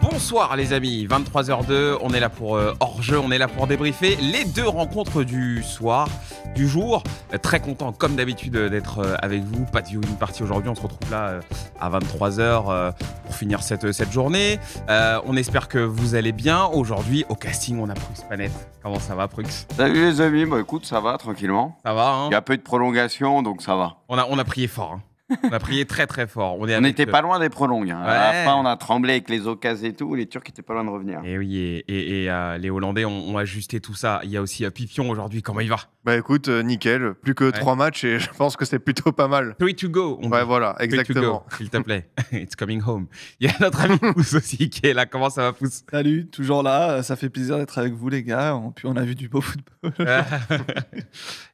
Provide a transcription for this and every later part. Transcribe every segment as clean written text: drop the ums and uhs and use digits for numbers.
Bonsoir les amis, 23h02, on est là pour hors-jeu, on est là pour débriefer les deux rencontres du soir, du jour. Très content comme d'habitude d'être avec vous, pas de viewing party aujourd'hui, on se retrouve là à 23h pour finir cette journée. On espère que vous allez bien. Aujourd'hui au casting on a Prux Panette. Comment ça va Prux? Salut les amis, bah écoute ça va tranquillement. Ça va hein? Il y a peu de prolongation donc ça va. On a prié fort hein. On a prié très très fort. On n'était pas loin des prolongues. Hein. Ouais. À la fin, on a tremblé avec les occasions et tout. Les Turcs étaient pas loin de revenir. Et oui, et les Hollandais ont ajusté tout ça. Il y a aussi Pipion aujourd'hui. Comment il va? Bah écoute, nickel. Plus que 3 matchs et je pense que c'est plutôt pas mal. 3 to go. Ouais, voilà, exactement. S'il te plaît. It's coming home. Il y a notre ami Pouce aussi qui est là. Comment ça va, Pouce? Salut, toujours là. Ça fait plaisir d'être avec vous, les gars. Puis on a vu du beau football.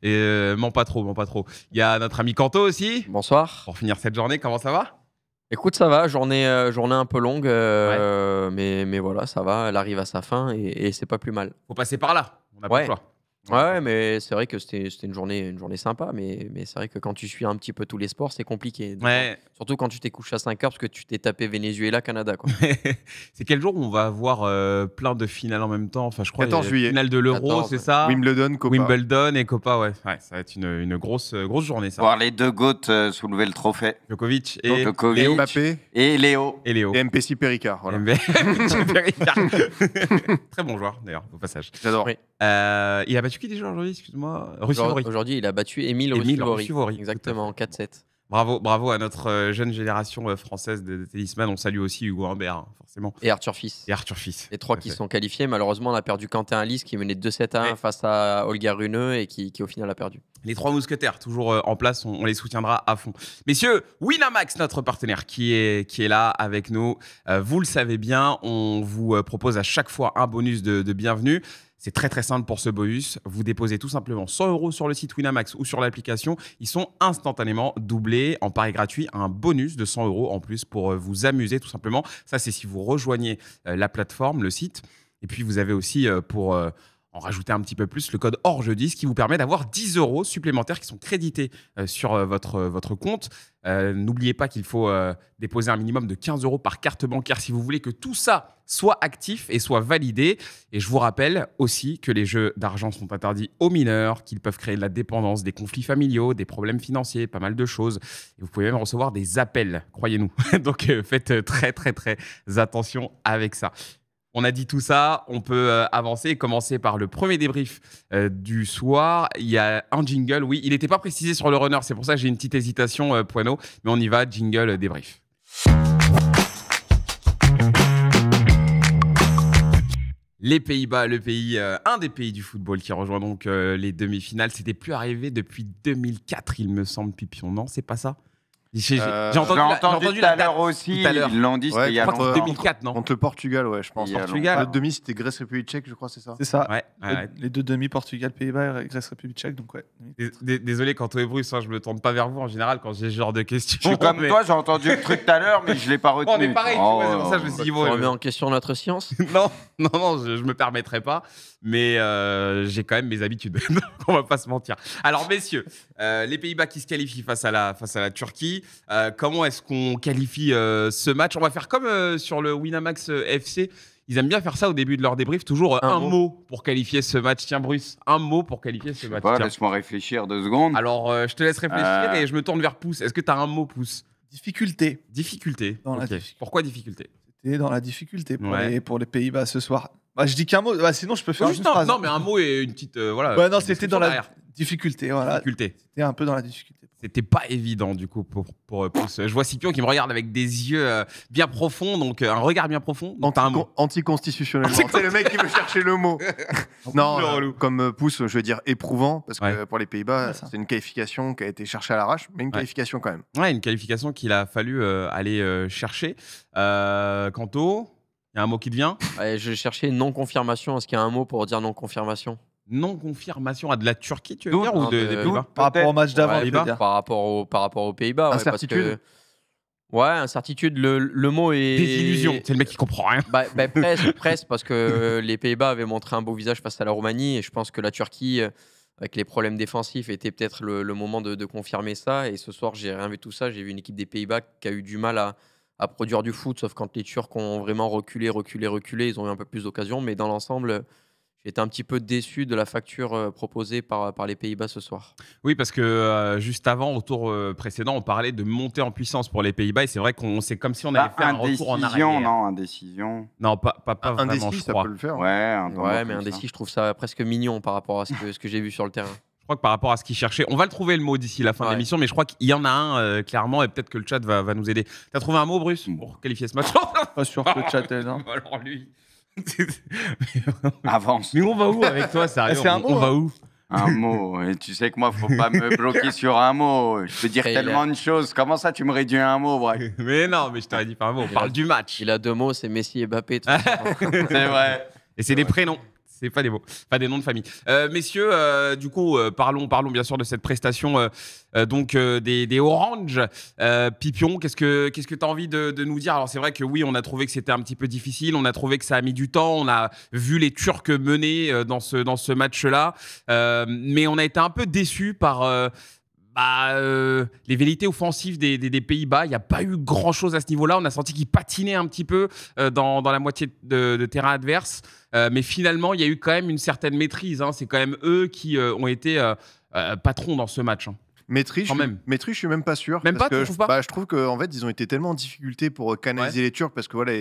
Et mens pas trop. Il y a notre ami Kanto aussi. Bonsoir. Pour finir cette journée, comment ça va? Écoute, ça va, journée un peu longue, mais voilà, ça va, elle arrive à sa fin et c'est pas plus mal. Faut passer par là, on n'a pas le choix. Ouais, mais c'est vrai que c'était une journée sympa, mais c'est vrai que quand tu suis un petit peu tous les sports, c'est compliqué. Ouais. Surtout quand tu t'es couché à 5h parce que tu t'es tapé Venezuela, Canada. Quoi. C'est quel jour où on va avoir plein de finales en même temps? Enfin, je crois 14 juillet. Finale de l'Euro, c'est ça? Wimbledon, Copa. Wimbledon et Copa, ouais. Ça va être une grosse journée, ça. Voir les deux GOAT soulever le trophée. Djokovic et Djokovic, Mbappé et Léo. Et MPC Péricard. Voilà. Très bon joueur, d'ailleurs, au passage. J'adore. Oui. Il a battu qui déjà aujourd'hui? Excuse-moi. Aujourd'hui, il a battu Émile Russivori. Exactement, en 4-7. Bravo à notre jeune génération française de tennisman. On salue aussi Hugo Humbert, hein, forcément. Et Arthur Fils. Les trois qui sont qualifiés. Malheureusement, on a perdu Quentin Alice qui menait 2-7-1 face à Olga Runeux et qui au final a perdu. Les 3 mousquetaires, toujours en place, on les soutiendra à fond. Messieurs, Winamax, notre partenaire, qui est là avec nous. Vous le savez bien, on vous propose à chaque fois un bonus de bienvenue. C'est très très simple pour ce bonus. Vous déposez tout simplement 100 € sur le site Winamax ou sur l'application. Ils sont instantanément doublés en pari gratuit. Un bonus de 100 € en plus pour vous amuser tout simplement. Ça, c'est si vous rejoignez la plateforme, le site. Et puis, vous avez aussi pour en rajouter un petit peu plus le code hors-jeudi, ce qui vous permet d'avoir 10 € supplémentaires qui sont crédités sur votre compte. N'oubliez pas qu'il faut déposer un minimum de 15 € par carte bancaire si vous voulez que tout ça soit actif et soit validé. Et je vous rappelle aussi que les jeux d'argent sont interdits aux mineurs, qu'ils peuvent créer de la dépendance, des conflits familiaux, des problèmes financiers, pas mal de choses. Et vous pouvez même recevoir des appels, croyez-nous. Donc faites très très très attention avec ça. On a dit tout ça, on peut avancer et commencer par le premier débrief du soir. Il y a un jingle, oui, il n'était pas précisé sur le runner, c'est pour ça que j'ai une petite hésitation, Poineau, mais on y va, jingle débrief. Les Pays-Bas, un des pays du football qui rejoint donc les demi-finales. C'était plus arrivé depuis 2004, il me semble, Pipion. Non, c'est pas ça? J'ai entendu tout à l'heure aussi, ils l'ont dit, c'était il y a longtemps. 2004, non? Contre le Portugal, ouais, je pense. Portugal. Le demi, c'était Grèce-République tchèque, je crois, c'est ça? C'est ça. Ouais. Les deux demi, Portugal, Pays-Bas, Grèce-République tchèque, donc ouais. Désolé, Kanto et Bruce, je me tourne pas vers vous en général quand j'ai ce genre de questions. Je suis comme toi, j'ai entendu le truc tout à l'heure, mais je l'ai pas retenu. On est pareil, c'est pour ça que je me suis dit... On remet en question notre science. Non, je me permettrai pas, mais j'ai quand même mes habitudes, donc on va pas se mentir. Alors messieurs, les Pays-Bas qui se qualifient face à la Turquie, comment est-ce qu'on qualifie ce match? On va faire comme sur le Winamax FC. Ils aiment bien faire ça au début de leur débrief, toujours un mot pour qualifier ce match. Tiens Bruce, un mot pour qualifier ce match. Laisse-moi réfléchir 2 secondes. Alors je te laisse réfléchir et je me tourne vers Pouce. Est-ce que tu as un mot, Pouce? Difficulté. Pourquoi difficulté? C'était dans la difficulté pour les Pays-Bas ce soir. Bah, je dis qu'un mot, sinon je peux faire une phrase. Non, mais un mot et une petite... Ouais, non, c'était dans la difficulté. Voilà. Difficulté. C'était un peu dans la difficulté. C'était pas évident du coup pour Pouce. Je vois Scipion qui me regarde avec des yeux bien profonds, donc un regard bien profond. Anticonstitutionnellement. C'est le mec qui veut chercher le mot. Non, comme Pouce, je veux dire éprouvant, parce que pour les Pays-Bas, c'est une qualification qui a été cherchée à l'arrache, mais une qualification quand même. Ouais, une qualification qu'il a fallu aller chercher. Kanto, il y a un mot qui te vient? Je cherchais non-confirmation. Est-ce qu'il y a un mot pour dire non-confirmation? Non-confirmation à de la Turquie, tu veux dire, ou des Pays-Bas? Par rapport au match d'avant, par rapport aux Pays-Bas. Incertitude. Incertitude, le mot est... Désillusion, c'est le mec qui comprend rien. Presque, parce que les Pays-Bas avaient montré un beau visage face à la Roumanie, et je pense que la Turquie, avec les problèmes défensifs, était peut-être le moment de confirmer ça. Et ce soir, j'ai rien vu de tout ça. J'ai vu une équipe des Pays-Bas qui a eu du mal à produire du foot, sauf quand les Turcs ont vraiment reculé, ils ont eu un peu plus d'occasions. Mais dans l'ensemble, j'étais un petit peu déçu de la facture proposée par les Pays-Bas ce soir. Oui, parce que juste avant, au tour précédent, on parlait de montée en puissance pour les Pays-Bas. Et c'est vrai qu'on c'est comme si on avait fait un retour en arrière. Indécision. Non, pas vraiment, je ça crois. peut le faire. Mais indécis, je trouve ça presque mignon par rapport à ce que j'ai vu sur le terrain. Je crois que par rapport à ce qu'il cherchait, on va le trouver le mot d'ici la fin de l'émission, mais je crois qu'il y en a un clairement, et peut-être que le chat va nous aider. T'as trouvé un mot, Bruce, pour qualifier ce match? Pas sûr que le chat est là. Alors lui. Avance. Mais on va où avec toi, sérieux? On va où? Un mot. Et tu sais que moi, faut pas me bloquer sur un mot. Je peux dire tellement de choses. Comment ça, tu me réduis à un mot, bref? Mais non, mais je t'aurais dit pas un mot. On parle du match. Il a 2 mots, c'est Messi et Mbappé. C'est vrai. Et c'est des prénoms. C'est pas des mots, pas des noms de famille. Messieurs, du coup, parlons bien sûr de cette prestation des Orange. Pipion, qu'est-ce que tu as envie de nous dire? Alors c'est vrai que oui, on a trouvé que c'était un petit peu difficile, on a trouvé que ça a mis du temps, on a vu les Turcs mener dans ce match-là, mais on a été un peu déçus par les velléités offensives des Pays-Bas. Il n'y a pas eu grand-chose à ce niveau-là. On a senti qu'ils patinaient un petit peu dans la moitié de terrain adverse. Mais finalement, il y a eu quand même une certaine maîtrise. Hein. C'est quand même eux qui ont été patrons dans ce match. Hein. Maîtrise, je suis même pas sûr. Même parce pas, que tu trouves pas? Je trouve qu'en fait, ils ont été tellement en difficulté pour canaliser les Turcs, parce que voilà,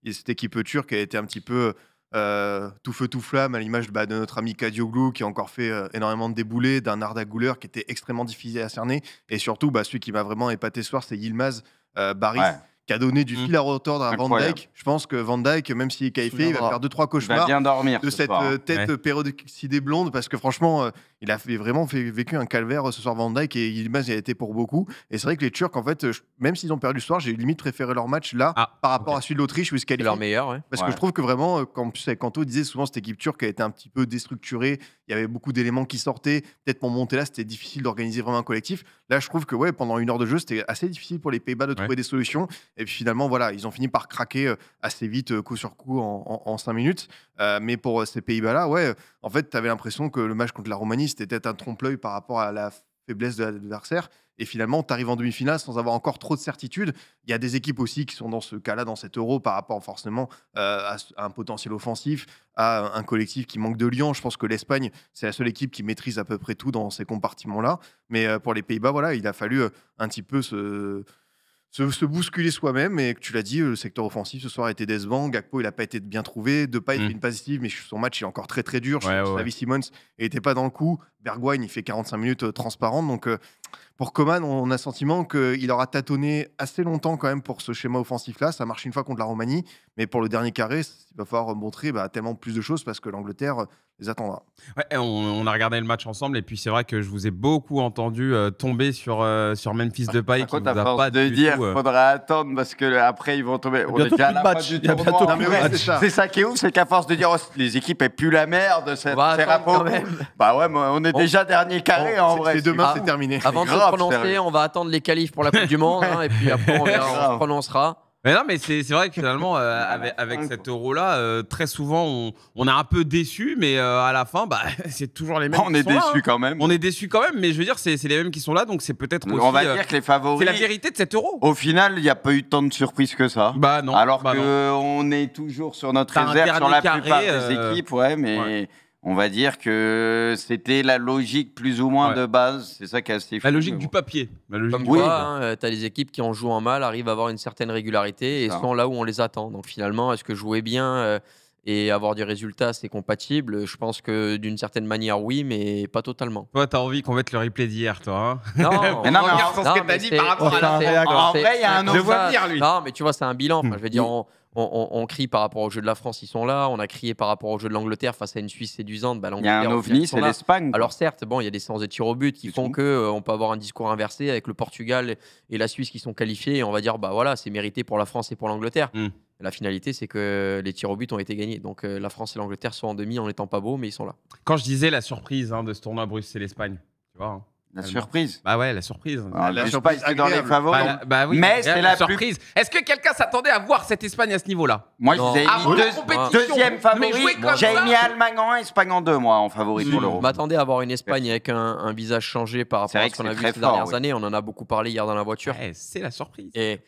cette équipe turque a été un petit peu tout feu tout flamme, à l'image de notre ami Kadioglu, qui a encore fait énormément de déboulés, d'un Arda Güler qui était extrêmement difficile à cerner, et surtout celui qui m'a vraiment épaté ce soir, c'est Yilmaz Barış, qui a donné du fil à retordre à Van Dijk. Je pense que Van Dijk, même s'il est qualifié, il va faire 2-3 cauchemars bien dormir de cette tête peroxydée blonde, parce que franchement, il a vraiment vécu un calvaire ce soir, Van Dijk, et Yilmaz y a été pour beaucoup. Et c'est vrai que les Turcs, en fait, même s'ils ont perdu ce soir, j'ai limite préféré leur match là par rapport à celui de l'Autriche où ils se qualifient. C'est leur meilleur, Parce que je trouve que vraiment, comme Kanto disait souvent, cette équipe turque a été un petit peu déstructurée. Il y avait beaucoup d'éléments qui sortaient. Peut-être pour monter là, c'était difficile d'organiser vraiment un collectif. Là, je trouve que pendant 1 heure de jeu, c'était assez difficile pour les Pays-Bas de trouver des solutions. Et puis finalement, voilà, ils ont fini par craquer assez vite, coup sur coup, en 5 minutes. Mais pour ces Pays-Bas-là, en fait, tu avais l'impression que le match contre la Roumanie, c'était peut-être un trompe-l'œil par rapport à la faiblesse de l'adversaire. Et finalement, tu arrives en demi-finale sans avoir encore trop de certitude. Il y a des équipes aussi qui sont dans ce cas-là, dans cet Euro, par rapport forcément à un potentiel offensif, à un collectif qui manque de liant. Je pense que l'Espagne, c'est la seule équipe qui maîtrise à peu près tout dans ces compartiments-là. Mais pour les Pays-Bas, voilà, il a fallu un petit peu se bousculer soi-même. Et que tu l'as dit, le secteur offensif ce soir a été décevant. Gakpo, il n'a pas été bien trouvé. Depay, il fait une passe décisive, mais son match est encore très très dur. Xavi Simons n'était pas dans le coup. Bergwijn, il fait 45 minutes transparentes. Donc pour Coman, on a le sentiment qu'il aura tâtonné assez longtemps quand même pour ce schéma offensif-là. Ça marche une fois contre la Roumanie, mais pour le dernier carré, il va falloir montrer tellement plus de choses, parce que l'Angleterre les attendra. On a regardé le match ensemble, et puis c'est vrai que je vous ai beaucoup entendu tomber sur Memphis Depay. Par contre, à force de dire qu'il faudra attendre, parce qu'après ils vont tomber. On est déjà à la fin du tournoi. C'est ça qui est ouf, c'est qu'à force de dire les équipes est plus la merde, c'est rapport. On est déjà dernier carré en vrai. C'est demain, c'est terminé. Avant de se prononcer, on va attendre les qualifs pour la Coupe du Monde, et puis après on se prononcera. Mais non, mais c'est vrai que finalement, avec cet Euro-là, très souvent, on est un peu déçu, mais à la fin, c'est toujours les mêmes. On est déçus quand même. On est déçus quand même, mais je veux dire, c'est les mêmes qui sont là, donc c'est peut-être aussi. On va dire que les favoris. C'est la vérité de cet Euro. Au final, il n'y a pas eu tant de surprises que ça. Non. Alors qu'on est toujours sur notre réserve sur la plupart des équipes, mais. On va dire que c'était la logique plus ou moins de base. C'est ça qui est assez fou. La logique du papier. Comme quoi, tu as les équipes qui en jouant mal arrivent à avoir une certaine régularité et sont là où on les attend. Donc finalement, est-ce que jouer bien et avoir du résultat, c'est compatible. Je pense que d'une certaine manière, oui, mais pas totalement. Toi, t'as envie qu'on mette le replay d'hier, toi. Non, mais non, mais regarde ce que t'as dit par rapport à en vrai, il y a un Je vois venir, lui. Non, mais tu vois, c'est un bilan. Enfin, je veux dire, on crie par rapport au jeu de la France, ils sont là. On a crié par rapport au jeu de l'Angleterre face à une Suisse séduisante. Il y a un ovni, c'est l'Espagne. Alors certes, bon, il y a des séances de tir au but qui font que on peut avoir un discours inversé avec le Portugal et la Suisse qui sont qualifiés. Et on va dire, bah voilà, c'est mérité pour la France et pour l'Angleterre. La finalité, c'est que les tirs au but ont été gagnés. Donc la France et l'Angleterre sont en demi en n'étant pas beaux, mais ils sont là. Quand je disais la surprise de ce tournoi Bruxelles-Espagne, tu vois. La surprise. Bah ouais, la surprise. La surprise, c'est dans les favoris. Bah oui, mais c'est la surprise. Est-ce que quelqu'un s'attendait à voir cette Espagne à ce niveau-là? Moi, je disais deuxième favori. J'avais mis Allemagne en 1, Espagne en 2, moi, en favori pour l'Euro. Je m'attendais à voir une Espagne avec un visage changé par rapport à ce qu'on a vu ces dernières années. On en a beaucoup parlé hier dans la voiture. Ouais, c'est la surprise. Et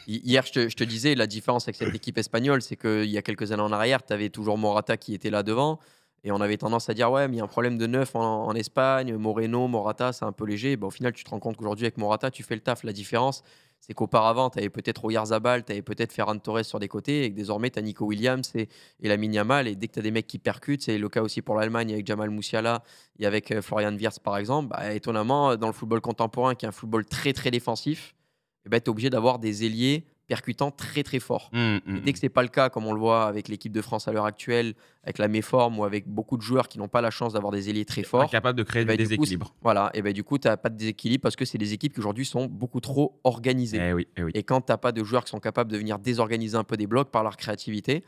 hier, je te disais, la différence avec cette équipe espagnole, c'est qu'il y a quelques années en arrière, tu avais toujours Morata qui était là devant. Et on avait tendance à dire, ouais, mais il y a un problème de neuf en Espagne, Moreno, Morata, c'est un peu léger. Bah, au final, tu te rends compte qu'aujourd'hui, avec Morata, tu fais le taf. La différence, c'est qu'auparavant, tu avais peut-être Oyarzabal, tu avais peut-être Ferran Torres sur des côtés, et que désormais, tu as Nico Williams et Lamine Yamal. Et dès que tu as des mecs qui percutent, c'est le cas aussi pour l'Allemagne avec Jamal Musiala et avec Florian Wirtz, par exemple. Bah, étonnamment, dans le football contemporain, qui est un football très, très défensif, tu es obligé d'avoir des ailiers percutant très très fort. Et dès que c'est pas le cas, comme on le voit avec l'équipe de France à l'heure actuelle, avec la méforme ou avec beaucoup de joueurs qui n'ont pas la chance d'avoir des ailiers très forts, capable de créer des déséquilibres. Voilà, et du coup, tu n'as pas de déséquilibre parce que c'est des équipes qui aujourd'hui sont beaucoup trop organisées. Et quand tu n'as pas de joueurs qui sont capables de venir désorganiser un peu des blocs par leur créativité,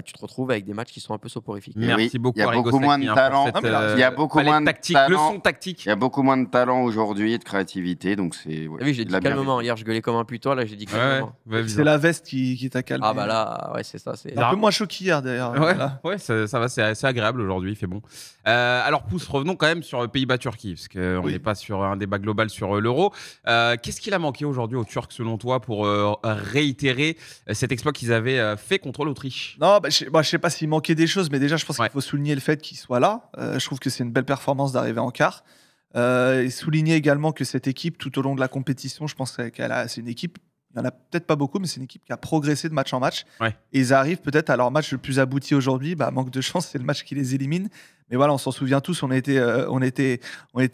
tu te retrouves avec des matchs qui sont un peu soporifiques. Merci beaucoup. Il y a beaucoup moins de talent. Il y a beaucoup moins de leçon tactique. Il y a beaucoup moins de talent aujourd'hui et de créativité, donc c'est. Oui, j'ai dit calmement. Hier, je gueulais comme un putois. Là, j'ai dit calmement. C'est la veste qui t'a calmé. Ah bah là, ouais, c'est ça. C'est un peu moins chaud qu'hier d'ailleurs. Ouais, ça va, c'est assez agréable aujourd'hui, il fait bon. Alors, Pouce, revenons quand même sur Pays-Bas-Turquie, parce qu'on n'est pas sur un débat global sur l'Euro. Qu'est-ce qu'il a manqué aujourd'hui aux Turcs, selon toi, pour réitérer cet exploit qu'ils avaient fait contre l'Autriche? Non, je sais pas s'il manquait des choses, mais déjà, je pense qu'il faut souligner le fait qu'il soit là. Je trouve que c'est une belle performance d'arriver en quart. Et souligner également que cette équipe, tout au long de la compétition, je pense c'est une équipe, il n'y en a peut-être pas beaucoup, mais c'est une équipe qui a progressé de match en match. Et ils arrivent peut-être à leur match le plus abouti aujourd'hui. Manque de chance, c'est le match qui les élimine. Mais voilà, on s'en souvient tous, on était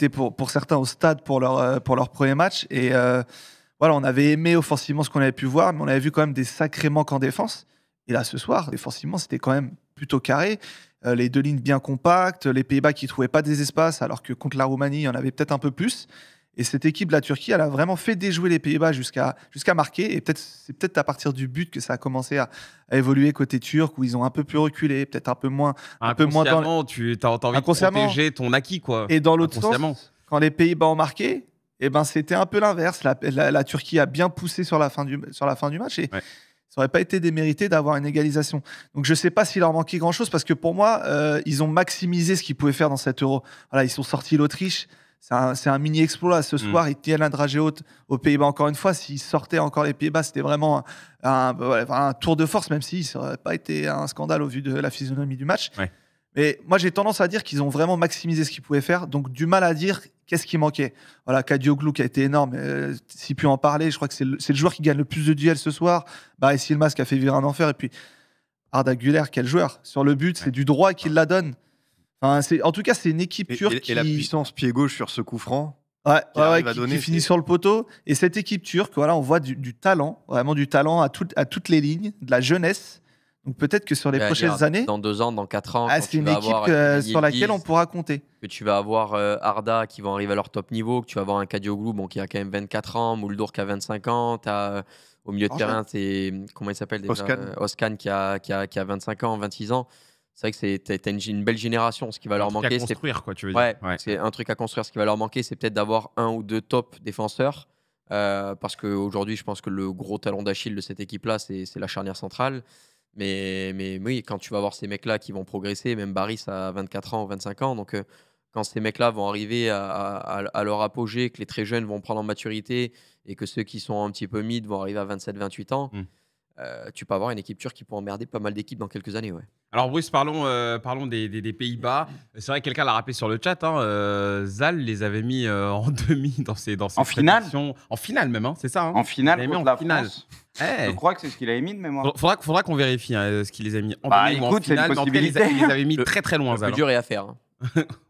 pour certains au stade pour leur premier match. Et voilà, on avait aimé offensivement ce qu'on avait pu voir, mais on avait vu quand même des sacrés manques en défense. Et là, ce soir, défensivement, c'était quand même plutôt carré. Les deux lignes bien compactes, les Pays-Bas qui ne trouvaient pas des espaces, alors que contre la Roumanie, il y en avait peut-être un peu plus. Et cette équipe de la Turquie, elle a vraiment fait déjouer les Pays-Bas jusqu'à marquer. Et c'est peut-être à partir du but que ça a commencé à évoluer côté turc, où ils ont un peu plus reculé, peut-être un peu moins. Inconsciemment, tu as envie de protéger ton acquis, quoi. Et dans l'autre sens, quand les Pays-Bas ont marqué, c'était un peu l'inverse. La Turquie a bien poussé sur la fin du match. Et ça n'aurait pas été démérité d'avoir une égalisation. Donc je ne sais pas s'il leur manquait grand-chose, parce que pour moi, ils ont maximisé ce qu'ils pouvaient faire dans cet Euro. Voilà, ils sont sortis l'Autriche. C'est un mini-exploit. Ce soir, ils tiennent un dragée haute aux Pays-Bas. Encore une fois, s'ils sortaient encore les Pays-Bas, c'était vraiment un tour de force, même si ça n'aurait pas été un scandale au vu de la physionomie du match. Mais moi, j'ai tendance à dire qu'ils ont vraiment maximisé ce qu'ils pouvaient faire. Donc, du mal à dire qu'est-ce qui manquait. Voilà, Kadioglu qui a été énorme. S'il peut en parler, je crois que c'est le joueur qui gagne le plus de duels ce soir. Barry Yilmaz qui a fait vivre un enfer. Et puis, Arda Güler, quel joueur. Sur le but, c'est du droit qu'il la donne. En tout cas, c'est une équipe turque et la puissance pied gauche sur ce coup franc. Qui finit sur le poteau. Et cette équipe turque, voilà, on voit du talent, vraiment du talent à toutes les lignes, de la jeunesse. Donc peut-être que sur les prochaines années, dans 2 ans, dans 4 ans, c'est une équipe sur laquelle on pourra compter. Que tu vas avoir Arda qui vont arriver à leur top niveau, que tu vas avoir un Kadioglu qui a quand même 24 ans, Mouldour qui a 25 ans, tu as au milieu de terrain, c'est comment il s'appelle déjà, Özcan qui a 25 ans, 26 ans. C'est vrai que t'as une belle génération. Ce qui va leur manquer, c'est construire, quoi, tu veux dire. C'est un truc à construire. Ce qui va leur manquer, c'est peut-être d'avoir 1 ou 2 top défenseurs. Parce qu'aujourd'hui, je pense que le gros talon d'Achille de cette équipe-là, c'est la charnière centrale. Mais oui, quand tu vas voir ces mecs-là qui vont progresser, même Baris à 24 ans ou 25 ans, donc quand ces mecs-là vont arriver à leur apogée, que les très jeunes vont prendre en maturité et que ceux qui sont un petit peu mid vont arriver à 27-28 ans, tu peux avoir une équipe turque qui peut emmerder pas mal d'équipes dans quelques années. Alors Bruce, parlons des Pays-Bas. C'est vrai que quelqu'un l'a rappelé sur le chat. Zal les avait mis en demi dans ses en finale. En finale même, c'est ça. En finale contre la France. Je crois que c'est ce qu'il avait mis de mémoire. Faudra qu'on vérifie ce qu'il les a mis en demi écoute, ou en finale. Mais en tout cas, il les avait mis très très loin. Le plus dur est à faire.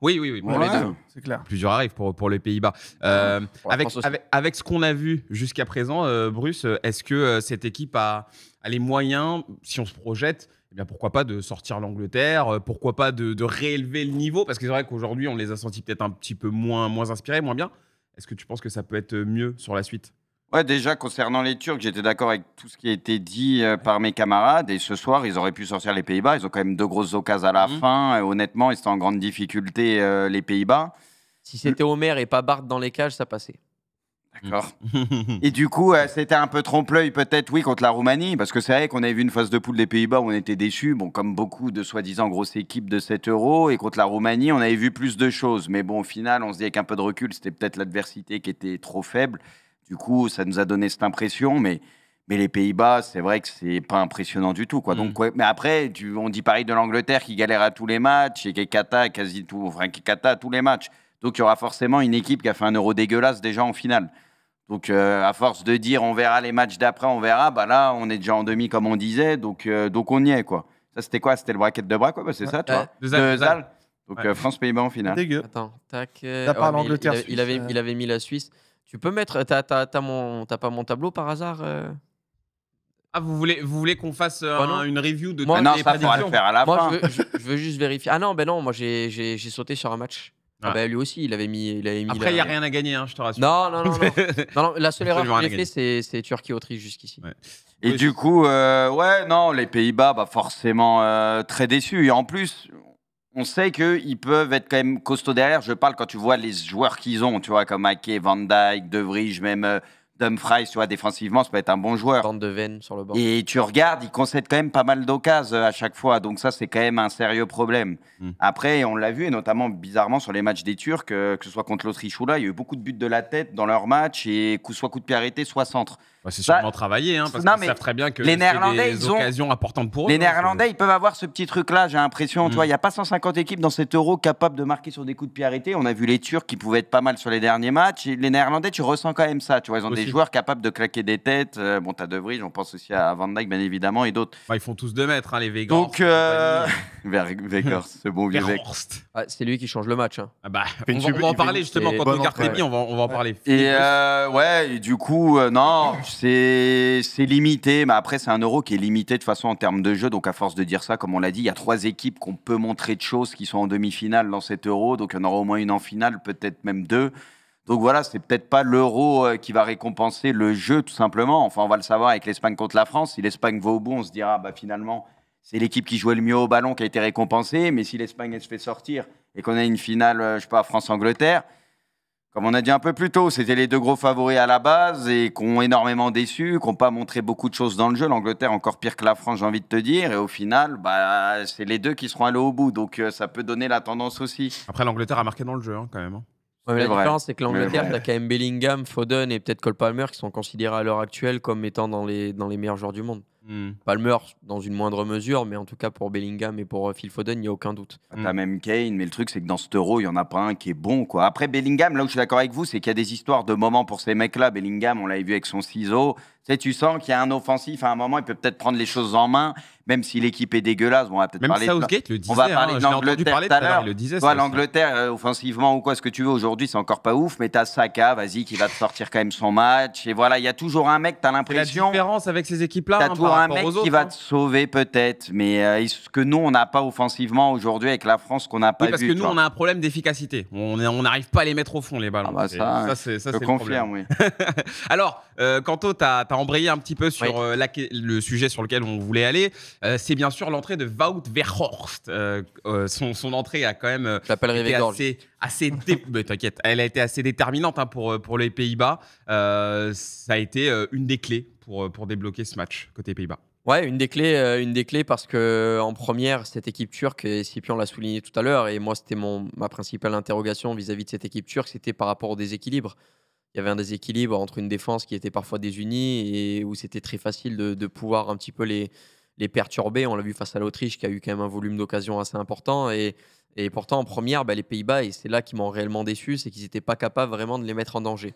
Oui. Pour les deux, c'est clair. Plus dur arrive pour les Pays-Bas. Avec ce qu'on a vu jusqu'à présent, Bruce, est-ce que cette équipe a les moyens, si on se projette, eh bien pourquoi pas de sortir l'Angleterre, pourquoi pas de réélever le niveau? Parce que c'est vrai qu'aujourd'hui, on les a sentis peut-être un petit peu moins inspirés, moins bien. Est-ce que tu penses que ça peut être mieux sur la suite? Ouais, déjà, concernant les Turcs, j'étais d'accord avec tout ce qui a été dit par mes camarades. Et ce soir, ils auraient pu sortir les Pays-Bas. Ils ont quand même 2 grosses occasions à la fin. Et honnêtement, ils étaient en grande difficulté, les Pays-Bas. Si c'était Omer et pas Bart dans les cages, ça passait. D'accord. Et du coup, c'était un peu trompe-l'œil peut-être, oui, contre la Roumanie, parce que c'est vrai qu'on avait vu une phase de poule des Pays-Bas où on était déçus, bon, comme beaucoup de soi-disant grosses équipes de 7 euros, et contre la Roumanie, on avait vu plus de choses. Mais bon, au final, on se dit avec un peu de recul, c'était peut-être l'adversité qui était trop faible. Du coup, ça nous a donné cette impression, mais les Pays-Bas, c'est vrai que c'est pas impressionnant du tout, quoi. Donc, ouais, mais après, on dit pareil de l'Angleterre qui galère à tous les matchs, et qui est cata à tous les matchs. Donc, il y aura forcément une équipe qui a fait un euro dégueulasse déjà en finale. Donc, à force de dire on verra les matchs d'après, on verra, bah là, on est déjà en demi, comme on disait. Donc on y est, quoi. Ça, c'était quoi? C'était le bracket de bras, quoi. Bah, c'est ça, tu vois. De Zal. Donc, France-Pays-Bas en finale. Dégueu. Attends, tac. T'as pas l'Angleterre. Il avait mis la Suisse. Tu peux mettre. T'as pas mon tableau par hasard Ah, vous voulez qu'on fasse une review de toutes les prédictions? Ça, faudra le faire à la fin. Moi, je veux juste vérifier. Ah non, moi, j'ai sauté sur un match. Lui aussi, il avait mis. Après, il n'y a rien à gagner, je te rassure. Non, la seule erreur que j'ai fait, c'est Turquie-Autriche jusqu'ici. Ouais. Et du coup, les Pays-Bas, forcément très déçus. Et en plus, on sait qu'ils peuvent être quand même costauds derrière. Je parle quand tu vois les joueurs qu'ils ont, tu vois, comme Ake, Van Dijk, De Vrij, même Dumfries, tu vois, défensivement, ça peut être un bon joueur. Bande de Ven sur le banc. Et tu regardes, ils concèdent quand même pas mal d'occasions à chaque fois. Donc ça, c'est quand même un sérieux problème. Après, on l'a vu, et notamment bizarrement sur les matchs des Turcs, que ce soit contre l'Autriche ou là, il y a eu beaucoup de buts de la tête dans leurs matchs, et soit coup de pied arrêté, soit centre. C'est sûrement travaillé, parce qu'ils savent très bien que les Néerlandais, des occasions importantes pour eux. Les Néerlandais, ils peuvent avoir ce petit truc-là, j'ai l'impression. Tu vois, il n'y a pas 150 équipes dans cet euro capables de marquer sur des coups de pied arrêtés. On a vu les Turcs qui pouvaient être pas mal sur les derniers matchs. Et les Néerlandais, tu ressens quand même ça. Tu vois, ils ont des joueurs capables de claquer des têtes. Bon, t'as De Vrij, on pense aussi à Van Dijk, bien évidemment, et d'autres. Ils font tous 2 mètres, les Weghorst. Donc, Weghorst, ce bon vieux Weghorst. C'est lui qui change le match. On va en parler justement quand on regarde Rémi, on va en parler. Et du coup, non, c'est limité, mais après, c'est un euro qui est limité de toute façon en termes de jeu. Donc, à force de dire ça, comme on l'a dit, il y a 3 équipes qu'on peut montrer de choses qui sont en demi-finale dans cet euro. Donc, il y en aura au moins une en finale, peut-être même 2. Donc, voilà, c'est peut-être pas l'euro qui va récompenser le jeu, tout simplement. Enfin, on va le savoir avec l'Espagne contre la France. Si l'Espagne va au bout, on se dira, finalement, c'est l'équipe qui jouait le mieux au ballon qui a été récompensée. Mais si l'Espagne, elle se fait sortir et qu'on a une finale, je sais pas, France-Angleterre, comme on a dit un peu plus tôt, c'était les 2 gros favoris à la base et qui ont énormément déçu, qui n'ont pas montré beaucoup de choses dans le jeu. L'Angleterre encore pire que la France, j'ai envie de te dire. Et au final, c'est les 2 qui seront allés au bout. Donc ça peut donner la tendance aussi. Après, l'Angleterre a marqué dans le jeu, quand même. Ouais, la différence, c'est que l'Angleterre, tu as quand même Bellingham, Foden et peut-être Cole Palmer qui sont considérés à l'heure actuelle comme étant dans les meilleurs joueurs du monde. Palmer dans une moindre mesure, mais en tout cas pour Bellingham et pour Phil Foden, il n'y a aucun doute. T'as même Kane, mais le truc c'est que dans cet euro, il n'y en a pas un qui est bon, quoi. Après Bellingham, là où je suis d'accord avec vous, c'est qu'il y a des histoires de moments pour ces mecs-là. Bellingham, on l'avait vu avec son ciseau. Tu sens qu'il y a un offensif, à un moment, il peut peut-être prendre les choses en main, même si l'équipe est dégueulasse. Bon, on va peut-être parler Southgate le disait, on va parler de l'Angleterre tout à l'heure. L'Angleterre, offensivement ou quoi, ce que tu veux, aujourd'hui, c'est encore pas ouf, mais t'as Saka, vas-y, qui va te sortir quand même son match. Et voilà, il y a toujours un mec, t'as l'impression. La différence avec ces équipes-là, t'as toujours un mec qui va te sauver peut-être, mais ce que nous, on n'a pas offensivement aujourd'hui avec la France, qu'on n'a pas vu. Parce que nous, on a un problème d'efficacité. On n'arrive pas à les mettre au fond, les ballons. Ça, c'est le problème. Oui. Alors, Kanto, t'as embrayé un petit peu sur le sujet sur lequel on voulait aller. C'est bien sûr l'entrée de Wout Weghorst. Son entrée a quand même été mais t'inquiète, elle a été assez déterminante pour les Pays-Bas. Ça a été une des clés pour débloquer ce match côté Pays-Bas. Ouais, une des clés parce que en première, cette équipe turque, et Scipion l'a souligné tout à l'heure, et moi c'était ma principale interrogation vis-à-vis de cette équipe turque, c'était par rapport au déséquilibre. Il y avait un déséquilibre entre une défense qui était parfois désunie et où c'était très facile de pouvoir un petit peu les les perturber. On l'a vu face à l'Autriche qui a eu quand même un volume d'occasion assez important. Et pourtant, en première, les Pays-Bas, et c'est là qu'ils m'ont réellement déçu, c'est qu'ils n'étaient pas capables vraiment de les mettre en danger.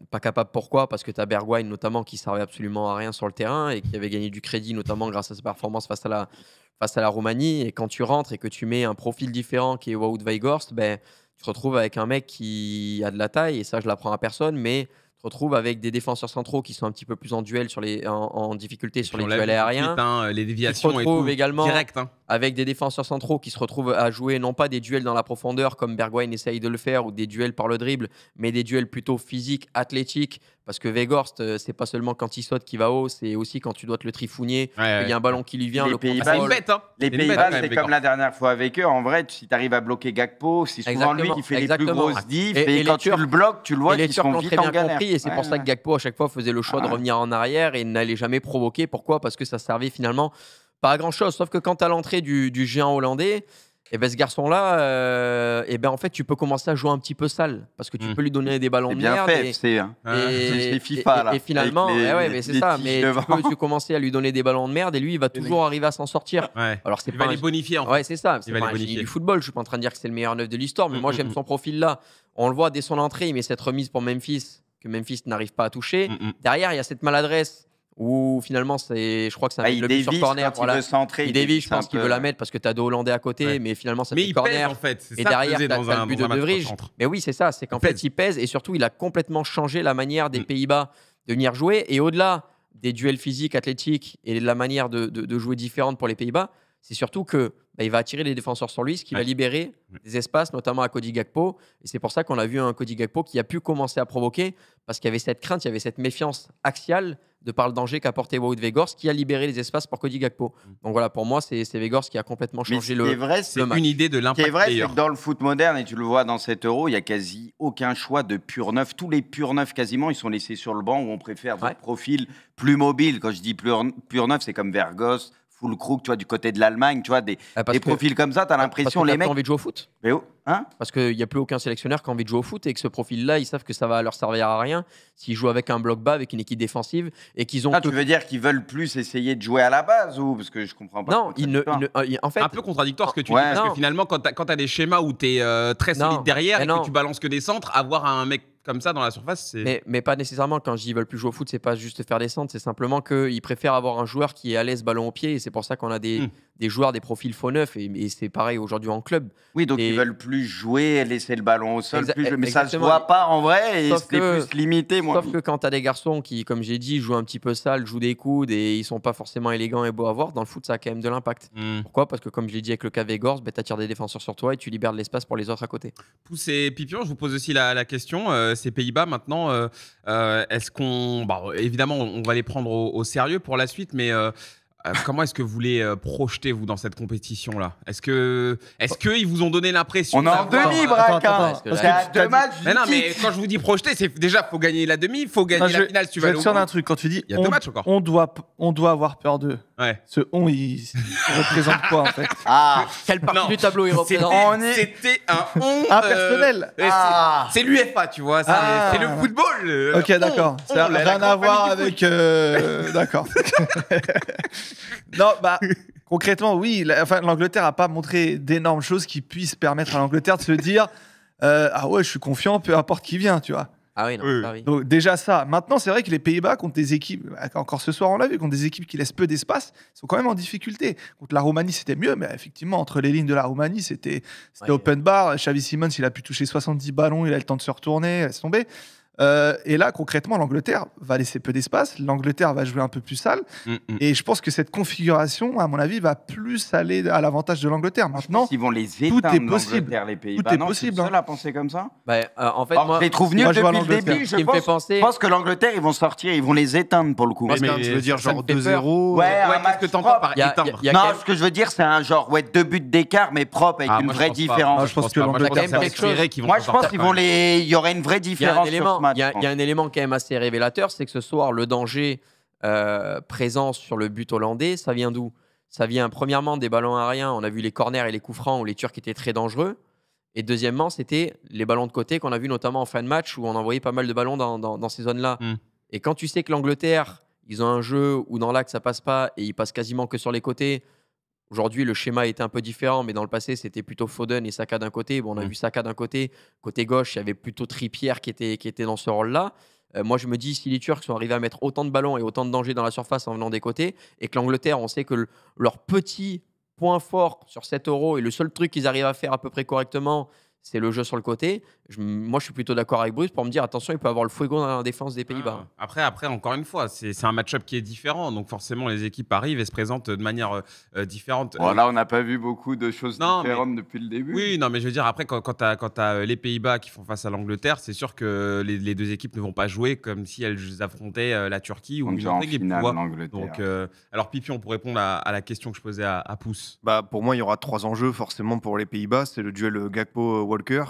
Pas capable, pourquoi? Parce que tu as Bergwijn notamment qui servait absolument à rien sur le terrain et qui avait gagné du crédit notamment grâce à sa performance face à la Roumanie. Et quand tu rentres et que tu mets un profil différent qui est Wout Weghorst, tu te retrouves avec un mec qui a de la taille, et ça je l'apprends à personne, mais tu te retrouves avec des défenseurs centraux qui sont un petit peu plus en duel en difficulté sur les duels aériens. Les déviations et tout également direct. Avec des défenseurs centraux qui se retrouvent à jouer non pas des duels dans la profondeur comme Bergwijn essaye de le faire ou des duels par le dribble, mais des duels plutôt physiques, athlétiques. Parce que Weghorst, c'est pas seulement quand il saute qui va haut, c'est aussi quand tu dois te le trifouiller. Il y a un ballon qui lui vient. Les Pays-Bas, les Pays-Bas, c'est comme la dernière fois avec eux. En vrai, si tu arrives à bloquer Gakpo, c'est souvent lui qui fait les plus grosses diffs. Et quand tu le bloques, tu le vois qu'ils sont vite en galère. Et c'est pour ça que Gakpo, à chaque fois, faisait le choix de revenir en arrière et n'allait jamais provoquer. Pourquoi? Parce que ça servait finalement pas à grand-chose. Sauf que quand tu as l'entrée du géant hollandais, ce garçon-là, en fait, tu peux commencer à jouer un petit peu sale parce que tu peux lui donner des ballons de merde. C'est FIFA, là. Et finalement, c'est ça. Mais tu commences à lui donner des ballons de merde et lui, il va toujours arriver à s'en sortir. Alors, il va les bonifier. Ouais, c'est ça. C'est pas un génie du football. Je suis pas en train de dire que c'est le meilleur neuf de l'histoire, mais moi, j'aime son profil-là. On le voit dès son entrée, il met cette remise pour Memphis que Memphis n'arrive pas à toucher. Derrière, il y a cette maladresse où finalement, je crois que c'est le but sur corner. Il dévie, je pense qu'il veut la mettre parce que tu as deux Hollandais à côté, mais finalement, ça fait corner. Pèse, en fait. Et derrière, tu as le but de De Vrij. Mais oui, c'est ça. C'est qu'en fait, il pèse et surtout, il a complètement changé la manière des Pays-Bas de venir jouer. Et au-delà des duels physiques, athlétiques et de la manière de jouer différente pour les Pays-Bas, c'est surtout que il va attirer les défenseurs sur lui, ce qui va libérer des espaces, notamment à Cody Gakpo. Et c'est pour ça qu'on a vu un Cody Gakpo qui a pu commencer à provoquer, parce qu'il y avait cette crainte, il y avait cette méfiance axiale de par le danger qu'apportait Wout Weghorst, qui a libéré les espaces pour Cody Gakpo. Donc voilà, pour moi, c'est Weghorst qui a complètement changé le match. C'est une idée de l'impact. Ce qui est vrai, c'est que dans le foot moderne, et tu le vois dans cet Euro, il n'y a quasi aucun choix de pur neuf. Tous les purs neufs, quasiment, ils sont laissés sur le banc, où on préfère des profils plus mobiles. Quand je dis pur neuf, c'est comme Weghorst, Füllkrug, tu vois, du côté de l'Allemagne, tu vois, des profils comme ça, tu as l'impression les mecs. Envie de jouer au foot. Parce qu'il n'y a plus aucun sélectionneur qui a envie de jouer au foot et que ce profil-là, ils savent que ça va leur servir à rien s'ils jouent avec un bloc bas, avec une équipe défensive et qu'ils ont. Tu veux dire qu'ils veulent plus essayer de jouer à la base ou parce que je comprends pas. Non, en fait. Un peu contradictoire ce que tu dis parce que finalement, quand tu as des schémas où tu es très solide derrière et que tu balances que des centres, avoir un mec comme ça dans la surface, c'est. Mais pas nécessairement. Quand je dis qu'ils veulent plus jouer au foot, c'est pas juste faire des centres, c'est simplement qu'ils préfèrent avoir un joueur qui est à l'aise ballon au pied et c'est pour ça qu'on a des joueurs, des profils faux neufs et c'est pareil aujourd'hui en club. Oui, donc ils veulent plus jouer, laisser le ballon au sol, mais ça se voit pas en vrai et c'est plus limité. Sauf que quand tu as des garçons qui, comme j'ai dit, jouent un petit peu sale, jouent des coudes et ils sont pas forcément élégants et beaux à voir, dans le foot, ça a quand même de l'impact. Pourquoi? Parce que comme je l'ai dit avec le cas Weghorst, tu attires des défenseurs sur toi et tu libères de l'espace pour les autres à côté. Pousse et Pipion, je vous pose aussi la question. Ces Pays-Bas maintenant, est-ce qu'on. Évidemment, on va les prendre au sérieux pour la suite, mais. Comment est-ce que vous les projetez, vous, dans cette compétition-là? Est-ce qu'ils vous ont donné l'impression... On est en demi, Braque. Deux matchs. Mais non, mais quand je vous dis projeter, c'est déjà, faut gagner la demi, faut gagner la finale si tu vas aller au bout. un truc, quand tu dis... Il y a deux matchs encore. On doit avoir peur d'eux. Ce on, il représente quoi, en fait? Quelle partie du tableau il représente? C'était un on... personnel. C'est l'UEFA, tu vois. C'est le football. Ok, d'accord. Ça n'a rien à voir avec... D'accord. Non, concrètement, oui. L'Angleterre n'a pas montré d'énormes choses qui puissent permettre à l'Angleterre de se dire ah ouais, je suis confiant, peu importe qui vient, tu vois. Ah oui, non. Oui. Ah oui. Donc déjà ça. Maintenant, c'est vrai que les Pays-Bas contre des équipes, encore ce soir on l'a vu, contre des équipes qui laissent peu d'espace, sont quand même en difficulté. Contre la Roumanie, c'était mieux, mais effectivement, entre les lignes de la Roumanie, c'était open bar. Xavi Simons, il a pu toucher 70 ballons, il a le temps de se retourner, laisse tomber. Et là, concrètement, l'Angleterre va laisser peu d'espace. L'Angleterre va jouer un peu plus sale. Et je pense que cette configuration, à mon avis, va plus aller à l'avantage de l'Angleterre. Maintenant, ils vont les éteindre, tout est possible. Les Pays-Bas. Tout est possible. Tu es seul à penser comme ça? En fait, moi, je les trouve nuls depuis le début. Je pense que l'Angleterre, ils vont sortir, ils vont les éteindre pour le coup. Tu veux dire genre 2-0? Ouais, qu'est-ce que t'entends par éteindre? Non, ce que je veux dire, c'est un genre 2 buts d'écart, mais propre, avec une vraie différence. Je pense que l'Angleterre, moi, je pense qu'il y aurait une vraie différence sur ce match. Il y a un élément quand même assez révélateur, c'est que ce soir, le danger présent sur le but hollandais, ça vient d'où? Ça vient premièrement des ballons aériens. On a vu les corners et les coups francs où les Turcs étaient très dangereux. Et deuxièmement, c'était les ballons de côté qu'on a vu notamment en fin de match où on envoyait pas mal de ballons dans ces zones-là. Et quand tu sais que l'Angleterre, Ils ont un jeu où dans l'axe, ça passe pas et ils passent quasiment que sur les côtés. Aujourd'hui, le schéma était un peu différent, mais dans le passé, c'était plutôt Foden et Saka d'un côté. Bon, on a vu Saka d'un côté. Côté gauche, il y avait plutôt Trippier qui était dans ce rôle-là. Moi, je me dis, si les Turcs sont arrivés à mettre autant de ballons et autant de dangers dans la surface en venant des côtés, et que l'Angleterre, on sait que leur petit point fort sur 7 euros et le seul truc qu'ils arrivent à faire à peu près correctement, c'est le jeu sur le côté. Moi, je suis plutôt d'accord avec Bruce pour me dire attention, il peut avoir le fuego dans la défense des Pays-Bas. Après, encore une fois, c'est un match-up qui est différent. Donc, forcément, les équipes arrivent et se présentent de manière différente. Bon, là, on n'a pas vu beaucoup de choses différentes depuis le début. Oui, non, mais je veux dire, après, quand tu as les Pays-Bas qui font face à l'Angleterre, c'est sûr que les deux équipes ne vont pas jouer comme si elles affrontaient la Turquie ou une autre équipe. Donc, alors, Pipion, pour répondre à la question que je posais à Pouce. Pour moi, il y aura 3 enjeux forcément pour les Pays-Bas. C'est le duel Gakpo-Walker.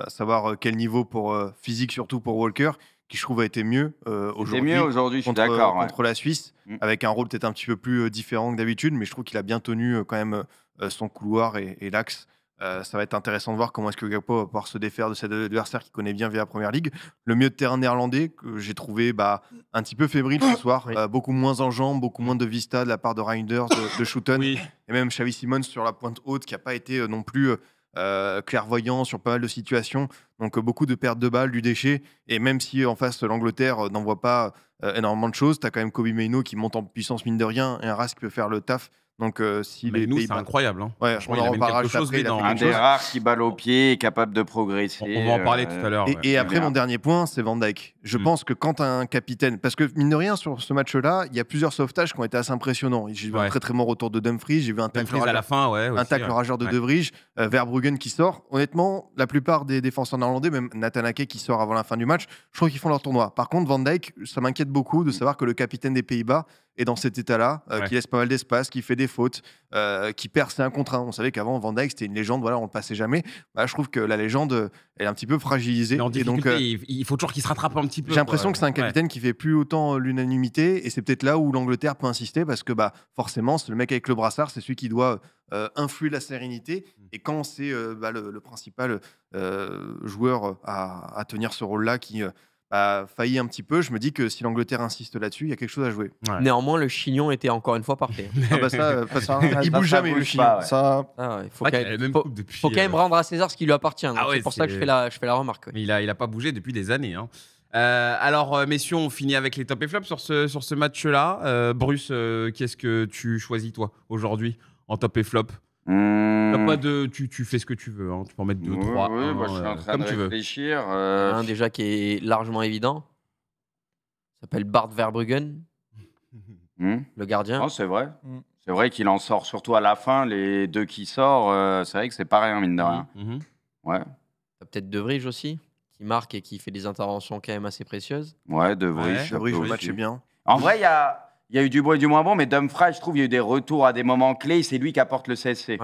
Savoir quel niveau pour physique, surtout pour Walker, qui je trouve a été mieux aujourd'hui, je suis d'accord. Contre la Suisse, avec un rôle peut-être un petit peu plus différent que d'habitude, mais je trouve qu'il a bien tenu quand même son couloir et l'axe. Ça va être intéressant de voir comment est-ce que Gakpo va pouvoir se défaire de cet adversaire qu'il connaît bien via la Première Ligue. Le milieu de terrain néerlandais, que j'ai trouvé un petit peu fébrile ce soir, beaucoup moins en jambes, beaucoup moins de vista de la part de Reinders, de Schouten, et même Xavi Simons sur la pointe haute, qui n'a pas été non plus clairvoyant sur pas mal de situations. Donc beaucoup de pertes de balles, du déchet. Et même si en face, l'Angleterre n'envoie pas énormément de choses, tu as quand même Kobe Mainoo qui monte en puissance mine de rien, et un Rask qui peut faire le taf. Donc, si les Pays-Bas, c'est incroyable. Hein. Ouais, on en reparlera juste après. Un des rares qui balle au pied et capable de progresser. On va en parler tout à l'heure. Et après, mon dernier point, c'est Van Dijk. Je pense que quand un capitaine... Parce que, mine de rien, sur ce match-là, il y a plusieurs sauvetages qui ont été assez impressionnants. J'ai vu un très très bon retour de Dumfries. J'ai vu un tacle à la fin, rageur de De Vrij. Verbruggen qui sort. Honnêtement, la plupart des défenseurs néerlandais, même Nathan Ake qui sort avant la fin du match, je trouve qu'ils font leur tournoi. Par contre, Van Dijk, ça m'inquiète beaucoup de savoir que le capitaine des Pays-Bas est dans cet état-là, qui laisse pas mal d'espace, qui fait des fautes, qui perd ses 1 contre 1. On savait qu'avant, Van Dijk, c'était une légende, voilà, on le passait jamais. Je trouve que la légende, elle est un petit peu fragilisée. Et donc, il faut toujours qu'il se rattrape un petit peu. J'ai l'impression que c'est un capitaine qui fait plus autant l'unanimité, et c'est peut-être là où l'Angleterre peut insister, parce que forcément, c'est le mec avec le brassard, c'est celui qui doit influer la sérénité. Et quand c'est le principal joueur à tenir ce rôle-là qui... failli un petit peu, je me dis que si l'Angleterre insiste là-dessus, il y a quelque chose à jouer. Néanmoins, le chignon était encore une fois parfait. Il bouge jamais, le chignon. Il faut quand même rendre à César ce qui lui appartient. C'est pour ça que je fais la remarque. Mais il a pas bougé depuis des années. Hein. Alors, messieurs, on finit avec les top et flops sur ce match-là. Bruce, qu'est-ce que tu choisis, toi, aujourd'hui, en top et flop? Pas de, tu fais ce que tu veux, hein. Tu peux en mettre 2, 3. Je suis en train de réfléchir. Un déjà qui est largement évident. Ça s'appelle Bart Verbruggen, le gardien. Non, c'est vrai. C'est vrai qu'il en sort surtout à la fin. Les 2 qui sortent, c'est vrai que c'est pas rien, mine de rien. Ouais. T'as peut-être De Vrij aussi, qui marque et qui fait des interventions quand même assez précieuses. Ouais, De Vrij. De Vrij, le match est bien. En vrai, il y a eu du bon et du moins bon, mais Dumfries, je trouve, il y a eu des retours à des moments clés. C'est lui qui apporte le CSC.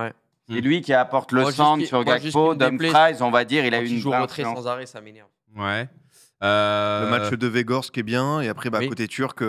C'est lui qui apporte le centre sur Gakpo. Dumfries, on va dire, il a eu une joue retrait sans arrêt, ça m'énerve. Ouais. Le match de Weghorst qui est bien. Et après, côté turc,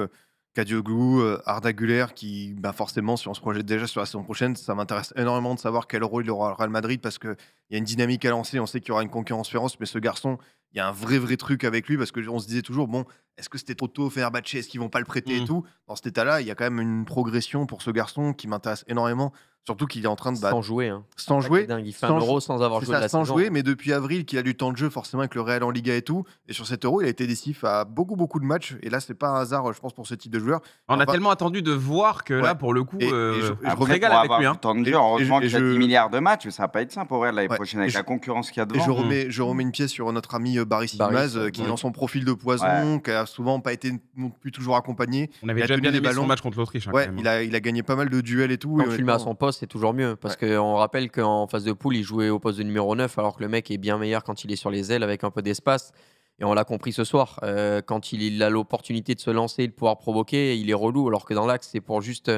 Kadioglu, Arda Güler, qui forcément, si on se projette déjà sur la saison prochaine, ça m'intéresse énormément de savoir quel rôle il aura au Real Madrid, parce qu'il y a une dynamique à lancer. On sait qu'il y aura une concurrence féroce, mais ce garçon, il y a un vrai truc avec lui, parce qu'on se disait toujours, bon, est-ce que c'était trop tôt au Fenerbahçe, est-ce qu'ils vont pas le prêter et tout. Dans cet état-là, il y a quand même une progression pour ce garçon qui m'intéresse énormément. Surtout qu'il est en train de sans jouer. Hein. Sans jouer. Dingue. Il fait un euro sans avoir joué de la sans saison. jouer, mais depuis avril, qu'il a du temps de jeu forcément avec le Real en Liga et tout. Et sur cet euro, il a été décisif à beaucoup de matchs. Et là, c'est pas un hasard, je pense, pour ce type de joueur. On a tellement attendu de voir que là, pour le coup, je régale avec lui. Hein. Temps de jeu, heureusement qu'il y a 10 milliards de matchs, mais ça va pas être simple pour Real l'année prochaine avec la concurrence qu'il y a devant. Et je remets une pièce sur notre ami Barry Yilmaz, qui est dans son profil de poison, qui a souvent pas été non plus toujours accompagné. On avait déjà bien aimé son match contre l'Autriche. Il a gagné pas mal de duels et tout. Quand tu le mets à son poste, c'est toujours mieux. Parce qu'on rappelle qu'en phase de poule, il jouait au poste de numéro 9, alors que le mec est bien meilleur quand il est sur les ailes avec un peu d'espace. Et on l'a compris ce soir. Quand il a l'opportunité de se lancer et de pouvoir provoquer, il est relou. Alors que dans l'axe, c'est pour juste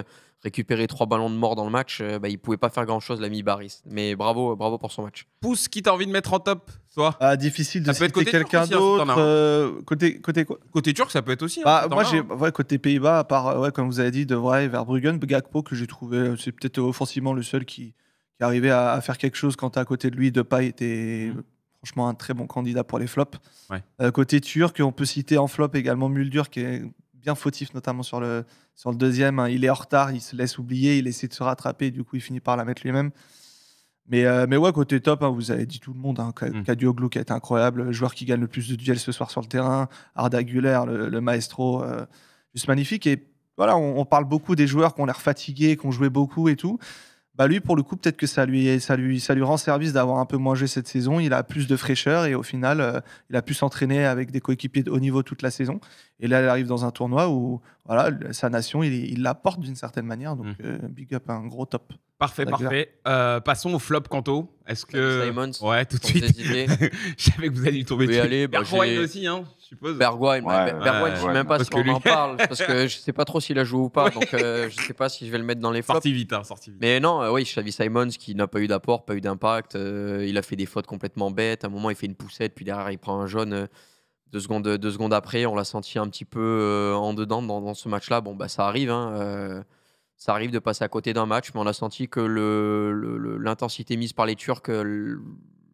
récupérer 3 ballons de mort dans le match. Il pouvait pas faire grand-chose, l'ami Baris. Mais bravo pour son match. Pouce, qui t'as envie de mettre en top, toi? Difficile de citer quelqu'un d'autre. Côté turc, ça peut être aussi. Moi, côté Pays-Bas, à part, comme vous avez dit, De Vrij, Verbruggen, Gakpo, que j'ai trouvé, c'est peut-être offensivement le seul qui arrivait à faire quelque chose quand à côté de lui, Depay était franchement un très bon candidat pour les flops. Côté turc, on peut citer en flop également Muldur, qui est bien fautif, notamment sur le deuxième. Hein. Il est en retard, il se laisse oublier, il essaie de se rattraper, du coup il finit par la mettre lui-même. Mais ouais, côté top, hein, vous avez dit tout le monde. Hein, Kadioglu qui a été incroyable, le joueur qui gagne le plus de duels ce soir sur le terrain, Arda Güler, le maestro, juste magnifique. Et voilà, on parle beaucoup des joueurs qui ont l'air fatigués, qui ont joué beaucoup et tout. Bah lui, pour le coup, peut-être que ça lui rend service d'avoir un peu moins joué cette saison. Il a plus de fraîcheur et au final, il a pu s'entraîner avec des coéquipiers de haut niveau toute la saison. Et là, il arrive dans un tournoi où voilà, sa nation, il la porte d'une certaine manière. Donc, big up, un gros top. Parfait. Passons au flop, Kanto. Est-ce que... Simons, ouais, tout de suite. Je savais que vous alliez tomber dessus. Bergwijn aussi, hein, je suppose. Bergwijn, je sais même pas si on en parle, parce que je sais pas trop s'il a joué ou pas, donc je sais pas si je vais le mettre dans les flops. Sorti vite. Mais non, oui, Xavi Simons qui n'a pas eu d'apport, pas eu d'impact. Il a fait des fautes complètement bêtes. À un moment, il fait une poussette, puis derrière, il prend un jaune. 2 secondes après, on l'a senti un petit peu en dedans dans ce match-là. Bon, bah ça arrive, hein. Ça arrive de passer à côté d'un match, mais on a senti que l'intensité mise par les Turcs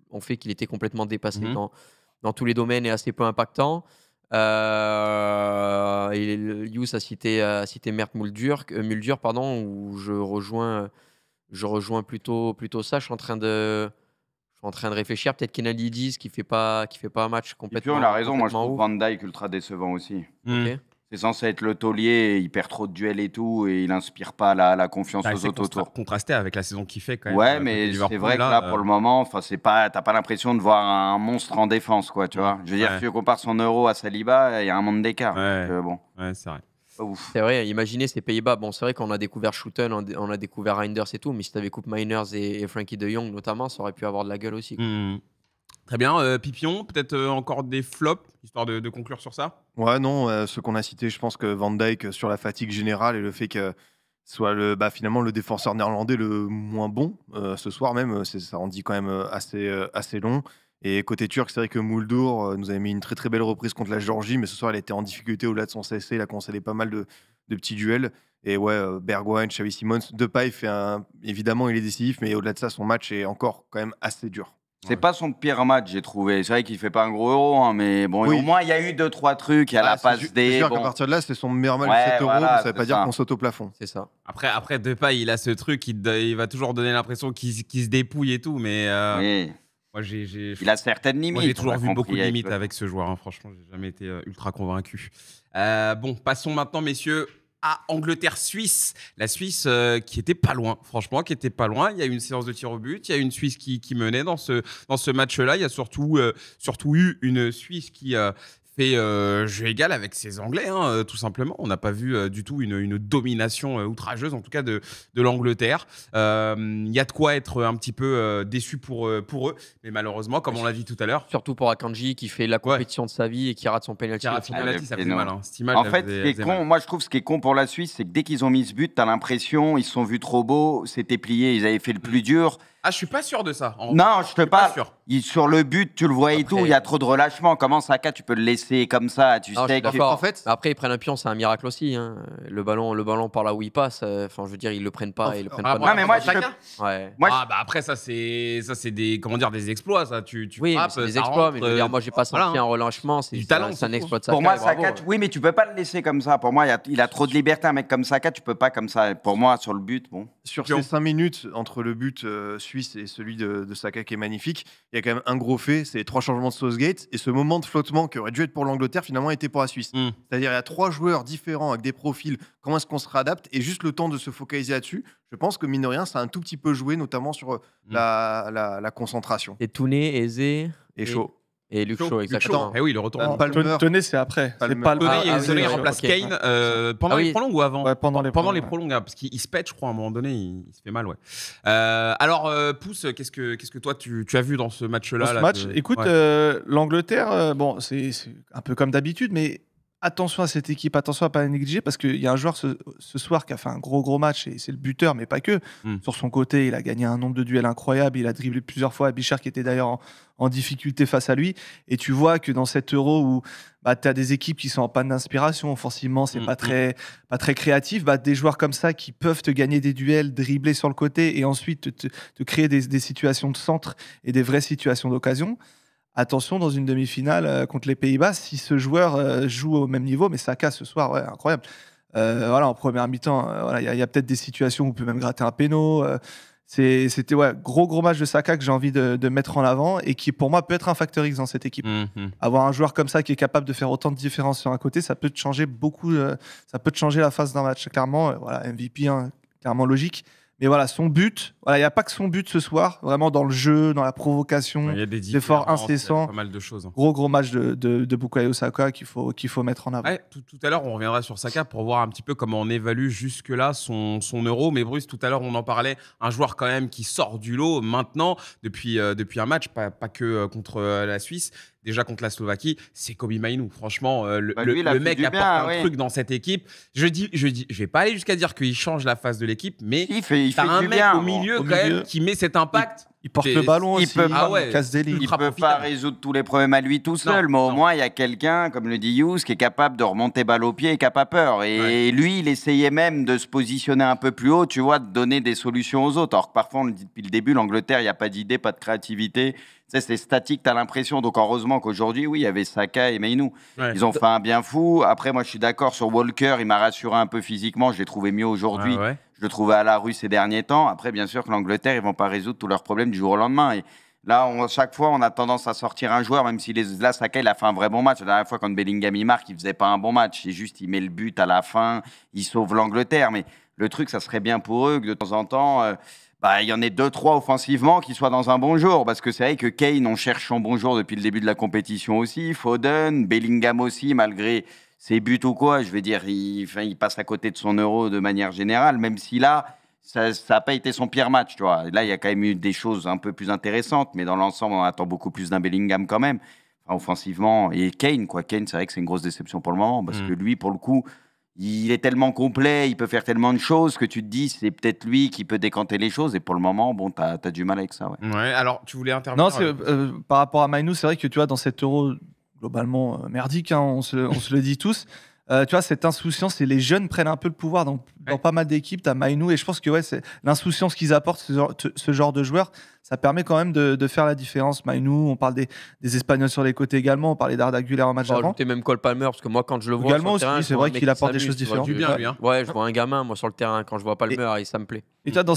ont fait qu'il était complètement dépassé dans tous les domaines et assez peu impactant. Yous a cité Mert Muldur, où je rejoins plutôt ça. Je suis en train de réfléchir. Peut-être Kenalidis qui fait pas un match complètement. Et puis on a raison. Moi, je trouve Van Dijk ultra décevant aussi. Okay. C'est censé être le taulier, il perd trop de duels et tout, et il n'inspire pas la confiance aux autres autour. Contrasté avec la saison qu'il fait quand même. Ouais, mais c'est vrai que là, pour le moment, t'as pas l'impression de voir un monstre en défense, quoi, tu vois. Je veux dire, si tu compares son Euro à Saliba, il y a un monde d'écart. Ouais, c'est vrai. C'est vrai, imaginez ces Pays-Bas. Bon, c'est vrai qu'on a découvert Schouten, on a découvert Reinders et tout, mais si t'avais Koop Miners et Frankie de Jong notamment, ça aurait pu avoir de la gueule aussi. Très bien, Pipion, peut-être encore des flops, histoire de conclure sur ça. Ouais, non, ce qu'on a cité, je pense que Van Dijk, sur la fatigue générale et le fait que soit finalement le défenseur néerlandais le moins bon ce soir même, ça en dit quand même assez long. Et côté turc, c'est vrai que Muldur nous avait mis une très très belle reprise contre la Géorgie, mais ce soir, elle était en difficulté au-delà de son CSC, il a concédé pas mal de petits duels. Et ouais, Bergwijn, Xavi Simons, Depay évidemment, il est décisif, mais au-delà de ça, son match est encore quand même assez dur. C'est pas son pire match, j'ai trouvé. C'est vrai qu'il fait pas un gros Euro, hein, mais bon, au moins il y a eu 2-3 trucs. Il y a la passe D. C'est sûr qu'à partir de là, c'est son meilleur match de 7 euros. Ça veut pas dire qu'on saute au plafond. C'est ça. Après Depay, il a ce truc, il va toujours donner l'impression qu'il se dépouille et tout, mais moi il a certaines limites. Moi, j'ai toujours vu beaucoup de limites avec ce joueur. Hein. Franchement, j'ai jamais été ultra convaincu. Bon, passons maintenant, messieurs, à Angleterre-Suisse. La Suisse qui était pas loin, franchement, qui était pas loin. Il y a eu une séance de tir au but. Il y a une Suisse qui menait dans ce match-là. Il y a surtout eu une Suisse qui fait jeu égal avec ses Anglais, hein, tout simplement. On n'a pas vu du tout une domination outrageuse, en tout cas de l'Angleterre. Il y a de quoi être un petit peu déçu pour eux, mais malheureusement, comme on l'a dit tout à l'heure. Surtout pour Akanji qui fait la compétition de sa vie et qui rate son penalty. Ça fait mal. Hein. Cette image, en fait, ce qui est con, moi je trouve ce qui est con pour la Suisse, c'est que dès qu'ils ont mis ce but, t'as l'impression ils se sont vus trop beaux, c'était plié, ils avaient fait le plus dur. Ah, je suis pas sûr de ça. Non, je te parle. Sur le but, tu le vois et tout, il y a trop de relâchement. Comment Saka, tu peux le laisser comme ça, tu sais que... En fait, après ils prennent un pion, c'est un miracle aussi. Hein. Le ballon par là où il passe. Enfin, je veux dire, ils le prennent pas. Ils le prennent pas. Mais moi, après ça, c'est des exploits, ça. Tu oui, frappes, c'est des exploits. Mais je veux dire, moi, j'ai pas senti un relâchement. C'est du talent. C'est un exploit de Saka. Pour moi, Saka, oui, mais tu peux pas le laisser comme ça. Pour moi, il a trop de liberté. Un mec comme Saka, tu peux pas comme ça. Pour moi, sur le but, bon. Sur ces 5 minutes entre le but suisse et celui de Saka qui est magnifique, il y a quand même un gros fait, c'est les 3 changements de Southgate et ce moment de flottement qui aurait dû être pour l'Angleterre finalement a été pour la Suisse. C'est-à-dire il y a 3 joueurs différents avec des profils, comment est-ce qu'on se réadapte et juste le temps de se focaliser là-dessus. Je pense que mine de rien, ça a un tout petit peu joué, notamment sur la concentration. Et Touné, Aizé et Shaw. Et Luke Shaw, exactement. Et oui, le retour. Touné, c'est après. Touné remplace Kane pendant les prolongues ou avant? Pendant les prolongues, parce qu'il se pète, je crois, à un moment donné, il se fait mal, ouais. Alors, Pouce, qu'est-ce que toi, tu as vu dans ce match-là? Écoute, l'Angleterre, bon, c'est un peu comme d'habitude, mais attention à cette équipe, attention à pas la négliger, parce qu'il y a un joueur ce soir qui a fait un gros match, et c'est le buteur, mais pas que. Sur son côté, il a gagné un nombre de duels incroyable, il a dribblé plusieurs fois Bichard qui était d'ailleurs en difficulté face à lui. Et tu vois que dans cet Euro où tu as des équipes qui sont en panne d'inspiration, offensivement, c'est pas très créatif, des joueurs comme ça qui peuvent te gagner des duels, dribbler sur le côté et ensuite te créer des situations de centre et des vraies situations d'occasion. attention, dans une demi-finale contre les Pays-Bas, si ce joueur joue au même niveau, mais Saka ce soir, ouais, incroyable. Voilà, en première mi-temps, il y a peut-être des situations où on peut même gratter un péno. C'était gros match de Saka que j'ai envie de mettre en avant et qui pour moi peut être un facteur X dans cette équipe. Avoir un joueur comme ça qui est capable de faire autant de différences sur un côté, ça peut te changer beaucoup, ça peut te changer la phase d'un match. Clairement, MVP, clairement logique. Mais voilà, son but, il n'y a pas que son but ce soir, vraiment dans le jeu, dans la provocation, l'effort incessant. Pas mal de choses. Gros match de Bukayo Saka qu'il faut mettre en avant. Ouais, tout à l'heure, on reviendra sur Saka pour voir un petit peu comment on évalue jusque-là son euro. Mais Bruce, tout à l'heure, on en parlait, un joueur quand même qui sort du lot maintenant, depuis un match, pas que contre la Suisse. Déjà contre la Slovaquie, c'est Kobbie Mainoo. Franchement, le mec apporte un truc dans cette équipe. Je vais pas aller jusqu'à dire qu'il change la face de l'équipe, mais il fait un mec au milieu quand même qui met cet impact. Il porte le ballon aussi, casse des lignes. Il ne peut pas résoudre tous les problèmes à lui tout seul, mais au moins il y a quelqu'un, comme le dit Yous, qui est capable de remonter balle au pied et qui n'a pas peur. Et lui, il essayait même de se positionner un peu plus haut, tu vois, de donner des solutions aux autres. Alors que parfois, on le dit depuis le début, l'Angleterre, il n'y a pas d'idée, pas de créativité. Tu sais, c'est statique, tu as l'impression. Donc heureusement qu'aujourd'hui, oui, il y avait Saka et Mainoo. Ils ont fait un bien fou. Après, moi, je suis d'accord sur Walker, il m'a rassuré un peu physiquement. Je l'ai trouvé mieux aujourd'hui. Je le trouvais à la rue ces derniers temps. Après, bien sûr que l'Angleterre, ils ne vont pas résoudre tous leurs problèmes du jour au lendemain. Et là, chaque fois, on a tendance à sortir un joueur, même si là, Saka, il a fait un vrai bon match. La dernière fois, quand Bellingham il marque, il ne faisait pas un bon match. C'est juste, il met le but à la fin, il sauve l'Angleterre. Mais le truc, ça serait bien pour eux que de temps en temps, il y en ait 2-3 offensivement qui soient dans un bon jour. Parce que c'est vrai que Kane, on cherche son bon jour depuis le début de la compétition aussi. Foden, Bellingham aussi, malgré ses buts ou quoi, je veux dire, il passe à côté de son euro de manière générale, même si là, ça n'a pas été son pire match, tu vois. Là, il y a quand même eu des choses un peu plus intéressantes, mais dans l'ensemble, on attend beaucoup plus d'un Bellingham quand même, offensivement. Et Kane, Kane, c'est vrai que c'est une grosse déception pour le moment, parce que lui, pour le coup, il est tellement complet, il peut faire tellement de choses que tu te dis, c'est peut-être lui qui peut décanter les choses, et pour le moment, bon, t'as du mal avec ça. Ouais, alors, tu voulais intervenir? Non, par rapport à Mainoo, c'est vrai que tu vois, dans cet euro globalement merdique, on se le dit tous. Tu vois, cette insouciance, et les jeunes prennent un peu le pouvoir dans pas mal d'équipes. Tu as Mainoo, et je pense que c'est l'insouciance qu'ils apportent, ce genre de joueurs, ça permet quand même de faire la différence. Mainoo, on parle des Espagnols sur les côtés également, on parlait d'Arda Güler en match avant. Ajouter même Cole Palmer, parce que moi, quand je le vois également sur le terrain, c'est vrai qu'il apporte des choses différentes. Ouais, je vois un gamin, moi, sur le terrain, quand je vois Palmer, et ça me plaît. Et toi, dans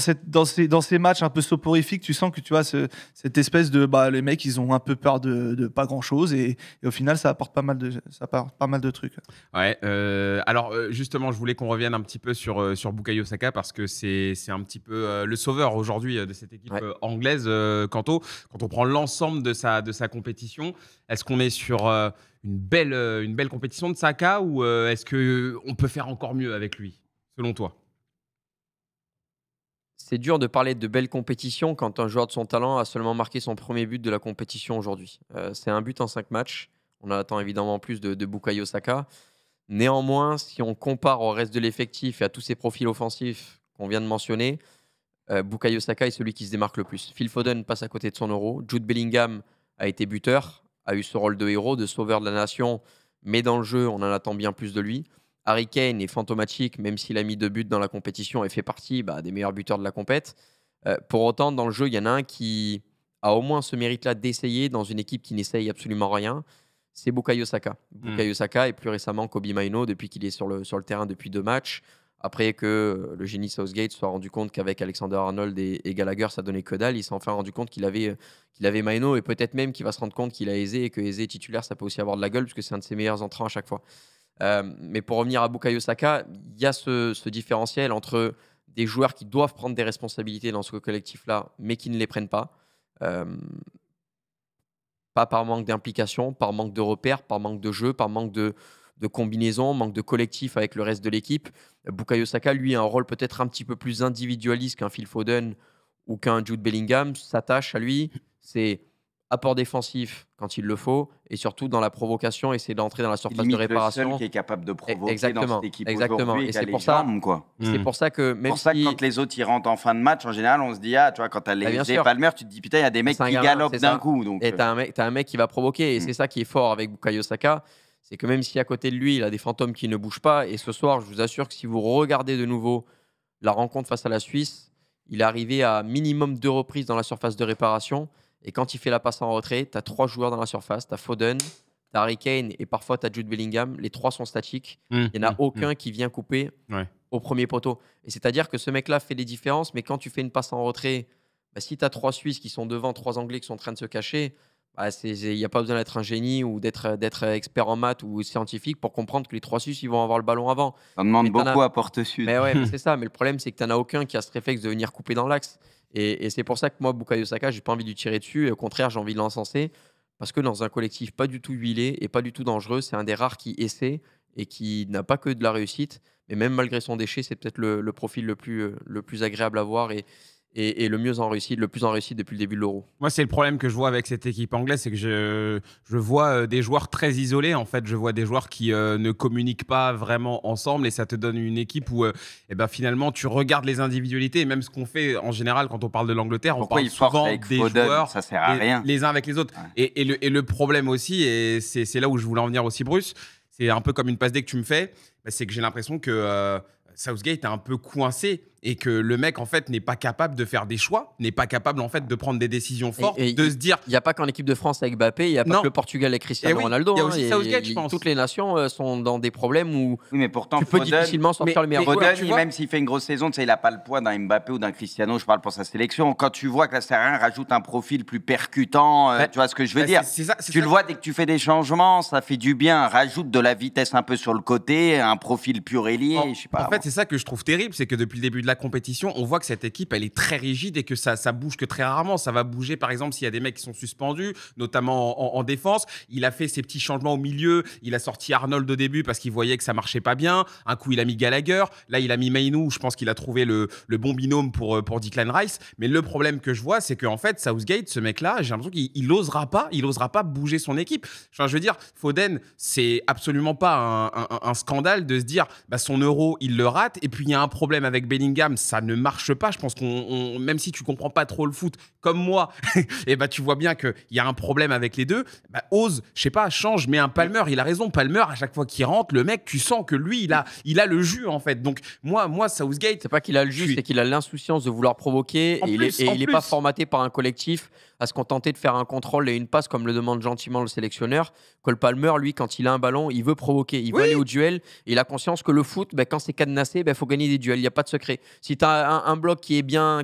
ces matchs un peu soporifiques, tu sens que tu vois cette espèce de les mecs, ils ont un peu peur de pas grand chose, et au final, ça apporte pas mal de trucs. Ouais. Alors justement, je voulais qu'on revienne un petit peu sur Bukayo Saka, parce que c'est un petit peu le sauveur aujourd'hui de cette équipe anglaise. Quand on prend l'ensemble de sa compétition, est-ce qu'on est sur une belle compétition de Saka, ou est-ce qu'on peut faire encore mieux avec lui, selon toi? C'est dur de parler de belle compétition quand un joueur de son talent a seulement marqué son premier but de la compétition aujourd'hui. C'est un but en 5 matchs. On attend évidemment plus de Bukayo Saka. Néanmoins, si on compare au reste de l'effectif et à tous ces profils offensifs qu'on vient de mentionner, Bukayo Saka est celui qui se démarque le plus. Phil Foden passe à côté de son euro. Jude Bellingham a été buteur, a eu ce rôle de héros, de sauveur de la nation, mais dans le jeu, on en attend bien plus de lui. Harry Kane est fantomatique, même s'il a mis 2 buts dans la compétition et fait partie des meilleurs buteurs de la compète. Pour autant, dans le jeu, il y en a un qui a au moins ce mérite-là d'essayer dans une équipe qui n'essaye absolument rien. C'est Bukayo Saka. Bukayo Saka, et plus récemment Kobbie Mainoo, depuis qu'il est sur le terrain depuis 2 matchs. Après que le génie Southgate soit rendu compte qu'avec Alexander-Arnold et Gallagher, ça donnait que dalle, il s'est enfin rendu compte qu'il avait Mainoo, et peut-être même qu'il va se rendre compte qu'il a Eze, et que Eze titulaire, ça peut aussi avoir de la gueule, puisque c'est un de ses meilleurs entrants à chaque fois. Mais pour revenir à Bukayo Saka, il y a ce différentiel entre des joueurs qui doivent prendre des responsabilités dans ce collectif-là, mais qui ne les prennent pas. Pas par manque d'implication, par manque de repères, par manque de jeu, par manque de combinaison, manque de collectif avec le reste de l'équipe. Bukayo Saka, lui, a un rôle peut-être un petit peu plus individualiste qu'un Phil Foden ou qu'un Jude Bellingham. Sa tâche à lui, c'est apport défensif quand il le faut, et surtout dans la provocation, essayer d'entrer dans la surface de réparation. Le seul qui est capable de provoquer exactement, dans cette équipe exactement. aujourd'hui, Et c'est pour ça. C'est pour ça que même que quand les autres ils rentrent en fin de match, en général, on se dit tu vois, quand t'as les Palmer, tu te dis putain, il y a des mecs qui galopent d'un coup. Donc, et t'as un mec qui va provoquer, et c'est ça qui est fort avec Bukayo Saka, c'est que même si à côté de lui, il a des fantômes qui ne bougent pas, et ce soir, je vous assure que si vous regardez de nouveau la rencontre face à la Suisse, il est arrivé à minimum 2 reprises dans la surface de réparation. Et quand il fait la passe en retrait, tu as 3 joueurs dans la surface. Tu as Foden, tu as Harry Kane et parfois tu as Jude Bellingham. Les 3 sont statiques. Il n'y en a aucun qui vient couper au premier poteau. Et c'est-à-dire que ce mec-là fait les différences, mais quand tu fais une passe en retrait, si tu as 3 Suisses qui sont devant, 3 Anglais qui sont en train de se cacher, il n'y a pas besoin d'être un génie ou d'être expert en maths ou scientifique pour comprendre que les 3 Suisses, ils vont avoir le ballon avant. On demande beaucoup à Porte Sud. Mais ouais, c'est ça. Mais le problème, c'est que tu n'en as aucun qui a ce réflexe de venir couper dans l'axe. Et c'est pour ça que moi, Bukayo Saka, j'ai pas envie de lui tirer dessus. Et au contraire, j'ai envie de l'encenser. Parce que dans un collectif pas du tout huilé et pas du tout dangereux, c'est un des rares qui essaie et qui n'a pas que de la réussite. Mais même malgré son déchet, c'est peut-être le profil le plus agréable à voir et le plus en réussite depuis le début de l'Euro. Moi, c'est le problème que je vois avec cette équipe anglaise, c'est que je vois des joueurs très isolés. En fait, je vois des joueurs qui ne communiquent pas vraiment ensemble et ça te donne une équipe où finalement, tu regardes les individualités et même ce qu'on fait en général quand on parle de l'Angleterre, on parle souvent des joueurs ça sert à rien. Les uns avec les autres. Ouais. Et le problème aussi, et c'est là où je voulais en venir aussi, Bruce, c'est un peu comme une passe D que tu me fais, c'est que j'ai l'impression que Southgate est un peu coincé et que le mec en fait n'est pas capable de faire des choix, n'est pas capable en fait de prendre des décisions fortes, de se dire. Il n'y a pas qu'en équipe de France avec Mbappé, il n'y a pas que le Portugal avec Cristiano Ronaldo. Il y a aussi Southgate, je pense. Toutes les nations sont dans des problèmes où mais pourtant, tu peux difficilement sortir le meilleur joueur. Foden, même s'il fait une grosse saison, il n'a pas le poids d'un Mbappé ou d'un Cristiano. Je parle pour sa sélection. Quand tu vois que la Serie rajoute un profil plus percutant, tu vois ce que je veux dire. Tu le vois dès que tu fais des changements, ça fait du bien. Rajoute de la vitesse un peu sur le côté, un profil plus ailier. En fait, c'est ça que je trouve terrible, c'est que depuis le début de la compétition, on voit que cette équipe, elle est très rigide et que ça bouge que très rarement. Ça va bouger, par exemple, s'il y a des mecs qui sont suspendus, notamment en défense. Il a fait ses petits changements au milieu. Il a sorti Arnold au début parce qu'il voyait que ça marchait pas bien. Un coup, il a mis Gallagher. Là, il a mis Mainoo. Je pense qu'il a trouvé le bon binôme pour Declan Rice. Mais le problème que je vois, c'est qu'en fait, Southgate, ce mec-là, j'ai l'impression qu'il n'osera pas bouger son équipe. Enfin, je veux dire, Foden, c'est absolument pas un scandale de se dire son Euro, il le rate. Et puis, il y a un problème avec Bellingham, ça ne marche pas. Je pense qu'on, même si tu comprends pas trop le foot, comme moi, et tu vois bien qu'il y a un problème avec les deux. Ose, je sais pas, change, mets un Palmer. Il a raison, Palmer, à chaque fois qu'il rentre, le mec, tu sens que lui, il a le jus en fait. Donc moi, Southgate, c'est pas qu'il a le jus, c'est qu'il a l'insouciance de vouloir provoquer et il est pas formaté par un collectif à se contenter de faire un contrôle et une passe comme le demande gentiment le sélectionneur. Cole Palmer, lui, quand il a un ballon, il veut provoquer, il veut aller au duel. Et il a conscience que le foot, quand c'est cadenassé, faut gagner des duels. Il n'y a pas de secret. Si tu as un bloc qui est bien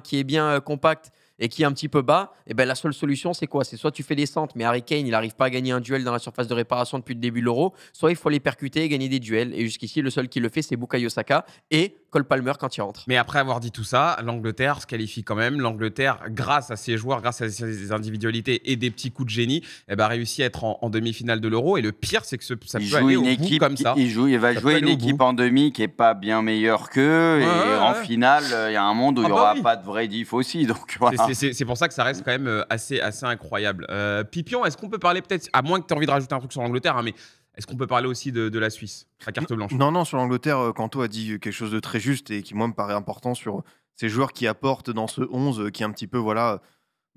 compact et qui est un petit peu bas, la seule solution, c'est quoi? C'est soit tu fais des centres, mais Harry Kane, il n'arrive pas à gagner un duel dans la surface de réparation depuis le début de l'Euro, soit il faut les percuter et gagner des duels. Et jusqu'ici, le seul qui le fait, c'est Bukayo Saka et Cole Palmer quand il rentre. Mais après avoir dit tout ça, l'Angleterre se qualifie quand même. L'Angleterre, grâce à ses joueurs, grâce à ses individualités et des petits coups de génie, réussit à être en demi-finale de l'Euro. Et le pire, c'est que ça peut aller au bout comme ça. Il va jouer une équipe en demi qui n'est pas bien meilleure qu'eux. Et en finale, il y a un monde où il n'y aura pas de vrai diff aussi. Donc, voilà. C'est pour ça que ça reste quand même assez incroyable. Pipion, est-ce qu'on peut parler peut-être, à moins que tu aies envie de rajouter un truc sur l'Angleterre, mais est-ce qu'on peut parler aussi de la Suisse, la carte blanche? Non, sur l'Angleterre, Kanto a dit quelque chose de très juste et qui, moi, me paraît important sur ces joueurs qui apportent dans ce 11, qui est un petit peu,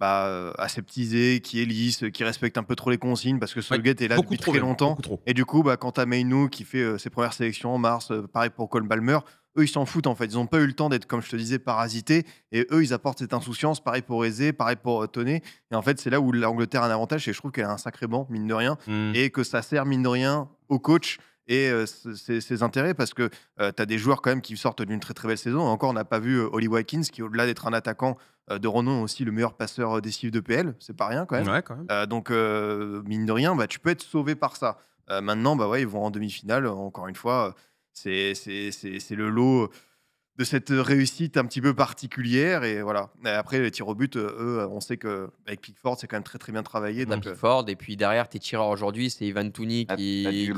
aseptisé, qui est lisse, qui respecte un peu trop les consignes, parce que Southgate est là depuis très longtemps. Et du coup, quand t'as Mainoo qui fait ses premières sélections en mars, pareil pour Cole Palmer, eux, ils s'en foutent en fait. Ils n'ont pas eu le temps d'être, comme je te disais, parasités. Et eux, ils apportent cette insouciance. Pareil pour Eze, pareil pour Toney. Et en fait, c'est là où l'Angleterre a un avantage. Et je trouve qu'elle a un sacré banc, mine de rien. Et que ça sert, mine de rien, au coach et ses intérêts. Parce que tu as des joueurs quand même qui sortent d'une très très belle saison. Et encore, on n'a pas vu Ollie Watkins, qui, au-delà d'être un attaquant de renom, aussi le meilleur passeur décisif de PL. C'est pas rien quand même. Ouais, quand même. Donc, mine de rien, tu peux être sauvé par ça. Maintenant, ils vont en demi-finale. Encore une fois. C'est le lot de cette réussite un petit peu particulière. Et voilà. Et après, les tirs au but, eux, on sait qu'avec Pickford, c'est quand même très très bien travaillé. Donc, Pickford, et puis derrière, tes tireurs aujourd'hui, c'est Ivan Toney qui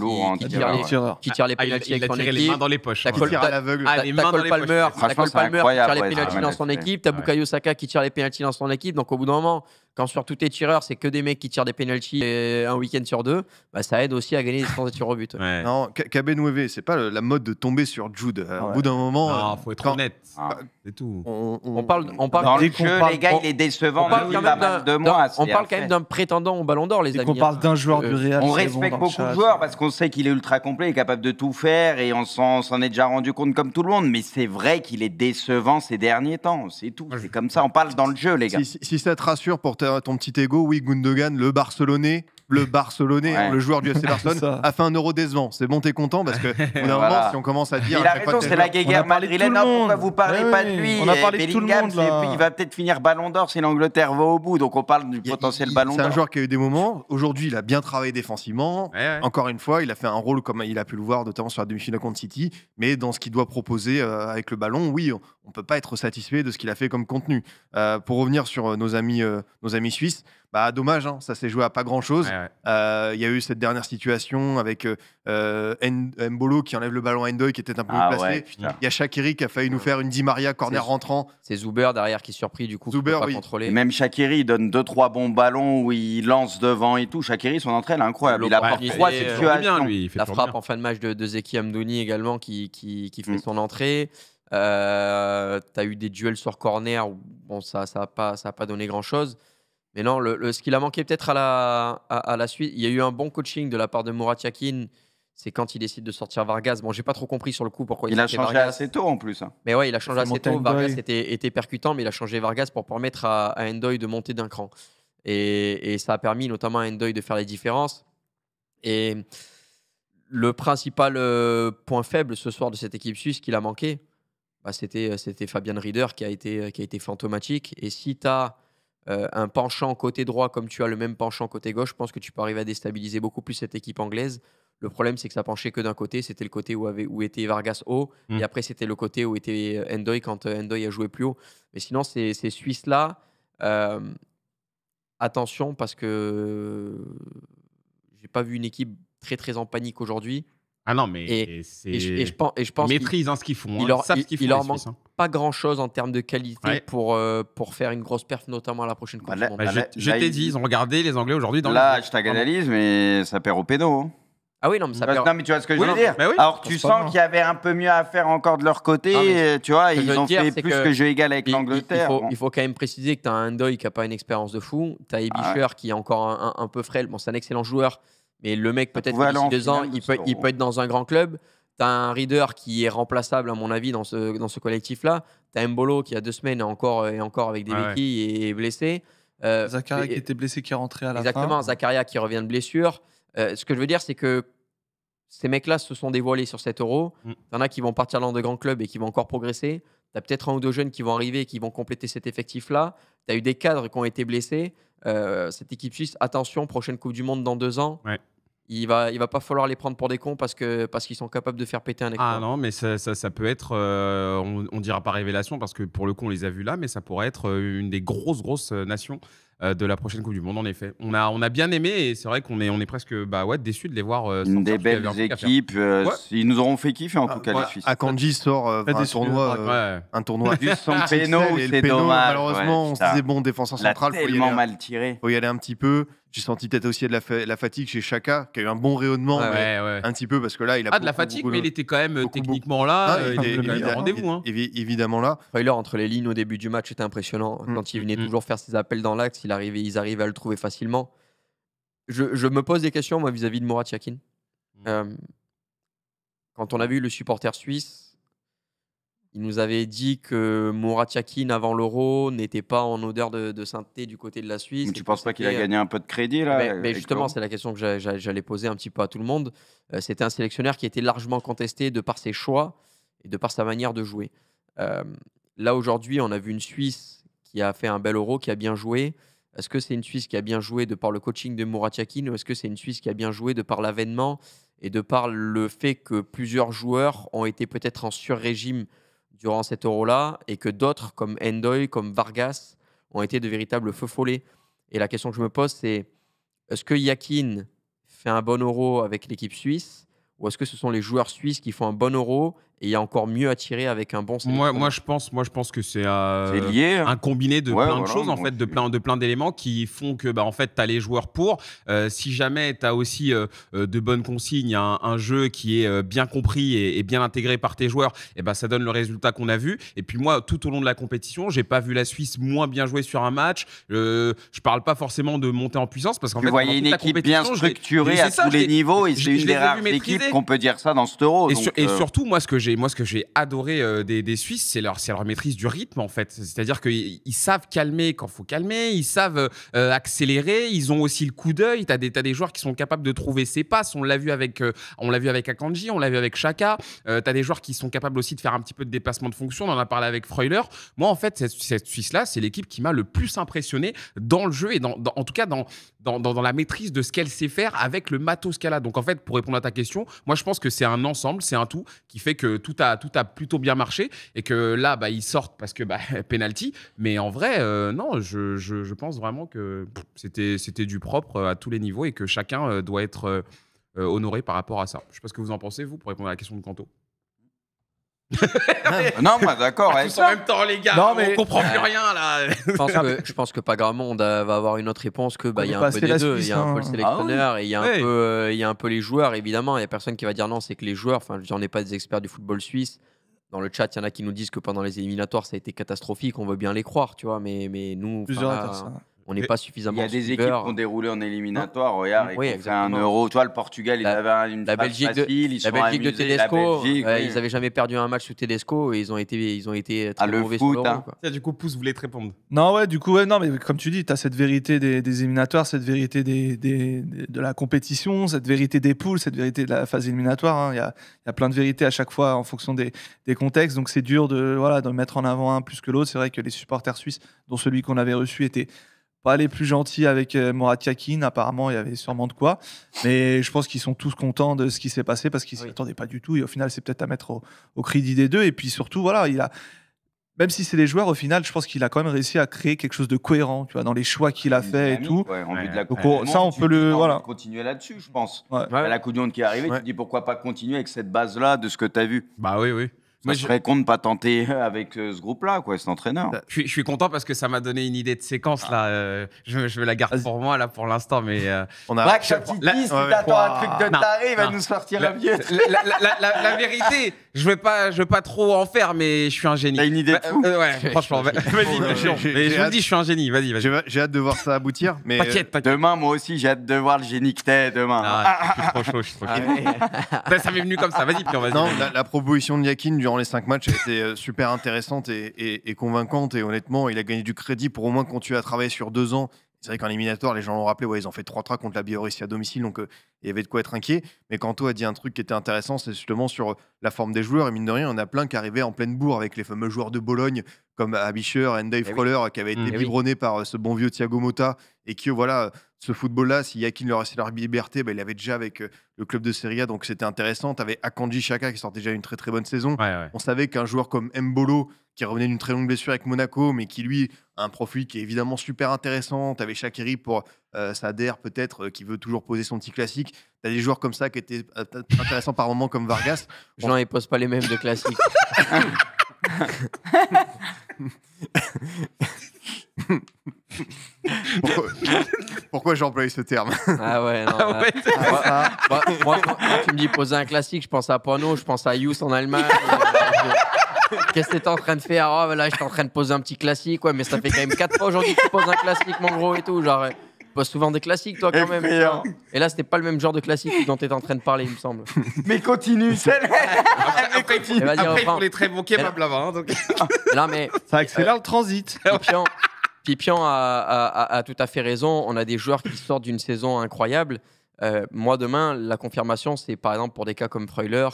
tire les pénaltys avec son équipe. Les mains dans les poches. T'as Cole Palmer qui tire les pénaltys dans son équipe. T'as Bukayo Saka qui tire les pénaltys dans son équipe. Donc au bout d'un moment, quand sur tous tes tireurs, c'est que des mecs qui tirent des pénaltys un week-end sur deux, ça aide aussi à gagner des séances de tirs au but. Ouais. Non, KB9, c'est pas la mode de tomber sur Jude. Au bout d'un moment. Non, faut être honnête. C'est tout. On parle dans le jeu, les gars, il est décevant. On parle quand même d'un prétendant au Ballon d'Or, les amis. On parle d'un joueur du Real. On respecte beaucoup de joueurs parce qu'on sait qu'il est ultra complet, il est capable de tout faire et on s'en est déjà rendu compte comme tout le monde. Mais c'est vrai qu'il est décevant ces derniers temps. C'est tout. C'est comme ça. On parle dans le jeu, les gars. Si ça te rassure pour ton petit ego, oui, Gundogan, le Barcelonais, le joueur du FC Barcelone, a fait un Euro décevant. C'est bon, t'es content parce que au bout d'un moment, si on commence à dire. Il a raison, c'est la guéguerre madrilène. Pourquoi vous parlez pas de lui? On a parlé de tout le monde. Il va peut-être finir Ballon d'Or si l'Angleterre va au bout. Donc on parle du potentiel Ballon d'Or. C'est un joueur qui a eu des moments. Aujourd'hui, il a bien travaillé défensivement. Encore une fois, il a fait un rôle comme il a pu le voir, notamment sur la demi-finale contre City. Mais dans ce qu'il doit proposer avec le ballon, oui, on peut pas être satisfait de ce qu'il a fait comme contenu. Pour revenir sur nos amis suisses. Dommage, ça s'est joué à pas grand-chose. Il y a eu cette dernière situation avec Mbolo qui enlève le ballon à Endoy qui était un peu placé. Il y a Shaqiri qui a failli nous faire une Di Maria corner rentrant. C'est Zuber derrière qui est surpris du coup. Zuber, pas contrôler. Et même Shaqiri, il donne 2-3 bons ballons où il lance devant et tout. Shaqiri, son entrée, elle est incroyable. Il apporte 3 situations. La frappe en fin de match de Zeki Amdouni également qui fait son entrée. T'as eu des duels sur corner où ça a pas donné grand-chose. Mais non, ce qu'il a manqué peut-être à la suite, il y a eu un bon coaching de la part de Murat Yakin. C'est quand il décide de sortir Vargas. Bon, j'ai pas trop compris sur le coup pourquoi il a changé Vargas assez tôt en plus. Mais ouais, il a changé assez tôt. Vargas était percutant, mais il a changé Vargas pour permettre à Endoy de monter d'un cran. Et ça a permis notamment à Endoy de faire les différences. Et le principal point faible ce soir de cette équipe suisse qu'il a manqué, c'était Fabian Rieder qui a été fantomatique. Et si tu as un penchant côté droit comme tu as le même penchant côté gauche, je pense que tu peux arriver à déstabiliser beaucoup plus cette équipe anglaise. Le problème, c'est que ça penchait que d'un côté. C'était le côté où était Vargas haut. Et après, c'était le côté où était Endoy quand Endoy a joué plus haut. Mais sinon, ces Suisses-là, attention parce que j'ai pas vu une équipe très, très en panique aujourd'hui. Ah non, mais je pense maîtrisent ce qu'ils font. Il leur manque pas grand-chose en termes de qualité pour faire une grosse perf, notamment à la prochaine Coupe du Monde. Je t'ai dit, ils ont regardé les Anglais aujourd'hui. Là, je t'analyse, mais ça perd au péno. Ah oui, non, mais ça perd. Non, mais tu vois ce que je veux dire. Alors, tu sens qu'il y avait un peu mieux à faire encore de leur côté. Tu vois, ils ont fait plus que jeu égal avec l'Angleterre. Il faut quand même préciser que tu as un Endoy qui n'a pas une expérience de fou. Tu as Ebischer qui est encore un peu frêle. Bon, c'est un excellent joueur. Mais le mec, peut-être d'ici 2 ans, il peut être dans un grand club. Tu as un Rieder qui est remplaçable, à mon avis, dans ce collectif-là. Tu as Mbolo qui, il y a 2 semaines, est encore avec des béquilles et est blessé. Zakaria qui était blessé, qui est rentré à la fin. Exactement, Zakaria qui revient de blessure. Ce que je veux dire, c'est que ces mecs-là se sont dévoilés sur cet Euro. Il y en a qui vont partir dans de grands clubs et qui vont encore progresser. Tu as peut-être 1 ou 2 jeunes qui vont arriver et qui vont compléter cet effectif-là. Tu as eu des cadres qui ont été blessés. Cette équipe suisse, attention, prochaine Coupe du Monde dans 2 ans. Il va pas falloir les prendre pour des cons parce qu'ils sont capables de faire péter un exploit. Ah non, mais ça peut être, on dira pas révélation parce que pour le coup on les a vus là, mais ça pourrait être une des grosses nations de la prochaine Coupe du Monde en effet. On a bien aimé et c'est vrai qu'on est presque déçus de les voir. Une des belles équipes. Ils nous auront fait kiffer en tout cas les Suisses. Akanji sort un tournoi. Son péno, c'est dommage. Malheureusement, on se disait bon, défenseur central, tellement mal tiré. Faut y aller un petit peu. J'ai senti peut-être aussi de la fatigue chez Xhaka, qui a eu un bon rayonnement, un petit peu, parce que là, il a de la fatigue, mais il était quand même techniquement là. Il a rendez-vous. Évidemment là. Freuler, entre les lignes au début du match, c'était impressionnant. Quand il venait toujours faire ses appels dans l'axe, ils arrivaient à le trouver facilement. Je me pose des questions, moi, vis-à-vis de Murat Yakin. Quand on a vu le supporter suisse, il nous avait dit que Murat Yakin, avant l'Euro, n'était pas en odeur de sainteté du côté de la Suisse. Mais tu ne penses pas qu'il a gagné un peu de crédit là mais justement, c'est la question que j'allais poser un petit peu à tout le monde. C'était un sélectionneur qui était largement contesté de par ses choix et de par sa manière de jouer. Là, aujourd'hui, on a vu une Suisse qui a fait un bel Euro, qui a bien joué. Est-ce que c'est une Suisse qui a bien joué de par le coaching de Murat Yakin ou est-ce que c'est une Suisse qui a bien joué de par l'avènement et de par le fait que plusieurs joueurs ont été peut-être en sur-régime durant cet Euro-là, et que d'autres, comme Endoy, comme Vargas, ont été de véritables feux follets. Et la question que je me pose, c'est est-ce que Yakin fait un bon Euro avec l'équipe suisse, ou est-ce que ce sont les joueurs suisses qui font un bon Euro et il y a encore mieux à tirer avec un bon sélectionneur? Moi, je pense que c'est lié, un combiné de plein de choses, en fait, de plein d'éléments qui font que, en fait, tu as les joueurs pour. Si jamais tu as aussi de bonnes consignes, un jeu qui est bien compris et bien intégré par tes joueurs, et ça donne le résultat qu'on a vu. Et puis moi, tout au long de la compétition, j'ai pas vu la Suisse moins bien jouer sur un match. Je parle pas forcément de monter en puissance parce qu'en fait, vous voyez une équipe bien structurée à tous les niveaux et c'est une des rares équipes qu'on peut dire ça dans cet Euro. Et surtout, moi, ce que que j'ai adoré des Suisses, c'est leur maîtrise du rythme en fait. C'est-à-dire qu'ils savent calmer quand faut calmer, ils savent accélérer, ils ont aussi le coup d'œil. T'as des joueurs qui sont capables de trouver ses passes. On l'a vu avec Akanji, on l'a vu avec Xhaka. T'as des joueurs qui sont capables aussi de faire un petit peu de déplacement de fonction. On en a parlé avec Freuler. Moi, en fait, cette Suisse-là, c'est l'équipe qui m'a le plus impressionné dans le jeu et en tout cas dans la maîtrise de ce qu'elle sait faire avec le matos qu'elle a. Donc, en fait, pour répondre à ta question, moi, je pense que c'est un ensemble, c'est un tout qui fait que tout a plutôt bien marché et que là, ils sortent parce que penalty. Mais en vrai, non, je pense vraiment que c'était du propre à tous les niveaux et que chacun doit être honoré par rapport à ça. Je ne sais pas ce que vous en pensez, vous, pour répondre à la question de Kanto. Non, moi d'accord. Tous en même temps, les gars, non, mais... on comprend plus rien là. Je pense que pas grand monde va avoir une autre réponse que il y a un peu des deux. Il y a un peu le sélectionneur et il y a un peu les joueurs. Évidemment, il y a personne qui va dire non, c'est que les joueurs. Enfin, on n'est pas des experts du football suisse. Dans le chat, il y en a qui nous disent que pendant les éliminatoires, ça a été catastrophique. On veut bien les croire, tu vois. Mais nous, on n'est pas suffisamment. Il y a des équipes qui ont déroulé en éliminatoire. Regarde, ils ont fait un Euro. Tu vois, le Portugal, ils avaient une phase facile. La Belgique de Tedesco, ils n'avaient jamais perdu un match sous Tedesco et ils ont été très mauvais sur l'Euro. Du coup, Pouce voulait te répondre. Non, mais comme tu dis, tu as cette vérité des éliminatoires, cette vérité de la compétition, cette vérité des poules, cette vérité de la phase éliminatoire. Il y a plein de vérités à chaque fois en fonction des contextes. Donc, c'est dur de mettre en avant un plus que l'autre. C'est vrai que les supporters suisses, dont celui qu'on avait reçu, étaient pas les plus gentils avec Mourad Yakin. Apparemment, il y avait sûrement de quoi. Mais je pense qu'ils sont tous contents de ce qui s'est passé parce qu'ils ne s'y attendaient pas du tout. Et au final, c'est peut-être à mettre au crédit des deux. Et puis surtout, même si c'est des joueurs, au final, je pense qu'il a quand même réussi à créer quelque chose de cohérent, tu vois, dans les choix qu'il a fait et tout. Donc ça, on peut continuer là-dessus, je pense. À la Coupe du Monde qui est arrivée, tu te dis pourquoi pas continuer avec cette base-là de ce que tu as vu. Bah oui. Moi, je serais con de ne pas tenter avec ce groupe-là, cet entraîneur. Je suis content parce que ça m'a donné une idée de séquence. Là. Je la garde pour moi là, pour l'instant. Mais on a si t'attends un truc de taré, il va nous sortir un vieux. La vérité, je veux pas trop en faire, mais je suis un génie. T'as une idée de fou. Franchement, vas-y. Mais je vous dis, je suis un génie. Vas-y. J'ai hâte de voir ça aboutir. Mais T'inquiète. Demain, moi aussi, j'ai hâte de voir le génie que t'es demain. Je suis trop chaud. Ça m'est venu comme ça. Vas-y, Pierre, vas-y. Non, la proposition de Yakin durant les 5 matchs a été super intéressante et convaincante. Et honnêtement, il a gagné du crédit pour au moins continuer à travailler sur 2 ans. C'est vrai qu'en éliminatoire, les gens l'ont rappelé, ils ont fait 3-3 contre la Biélorussie à domicile, donc il y avait de quoi être inquiet. Mais Kanto a dit un truc qui était intéressant, c'est justement sur la forme des joueurs. Et mine de rien, on a plein qui arrivaient en pleine bourre avec les fameux joueurs de Bologne, comme Abischer, Ndai Freuler, qui avaient été biberonnés par ce bon vieux Thiago Motta. Et que voilà, ce football-là, si Yakin leur laissait leur liberté, il l'avait déjà avec le club de Serie A, donc c'était intéressant. Tu avais Akanji Xhaka qui sortait déjà une très très bonne saison. On savait qu'un joueur comme Mbolo, qui revenait d'une très longue blessure avec Monaco, mais qui lui a un profil qui est évidemment super intéressant. Tu avais Shaqiri pour Sader peut-être, qui veut toujours poser son petit classique. Tu as des joueurs comme ça qui étaient intéressants par moments comme Vargas. Jean, il pose pas les mêmes de classiques. Pourquoi j'ai employé ce terme? Ah ouais, non. Moi, quand tu me dis poser un classique, je pense à Pano, je pense à Youss en Allemagne. Qu'est-ce que t'es en train de faire? Oh, là, j'étais en train de poser un petit classique, mais ça fait quand même 4 fois aujourd'hui que tu poses un classique, mon gros, et tout. Genre, tu poses souvent des classiques, toi, quand même. Et là, c'était pas le même genre de classique dont t'étais en train de parler, il me semble. Mais continue, Après, il faut les très bons kebabs là-bas. Non, mais ça accélère le transit. Pipian a tout à fait raison. On a des joueurs qui sortent d'une saison incroyable. Moi, demain, la confirmation, c'est par exemple pour des cas comme Freuler,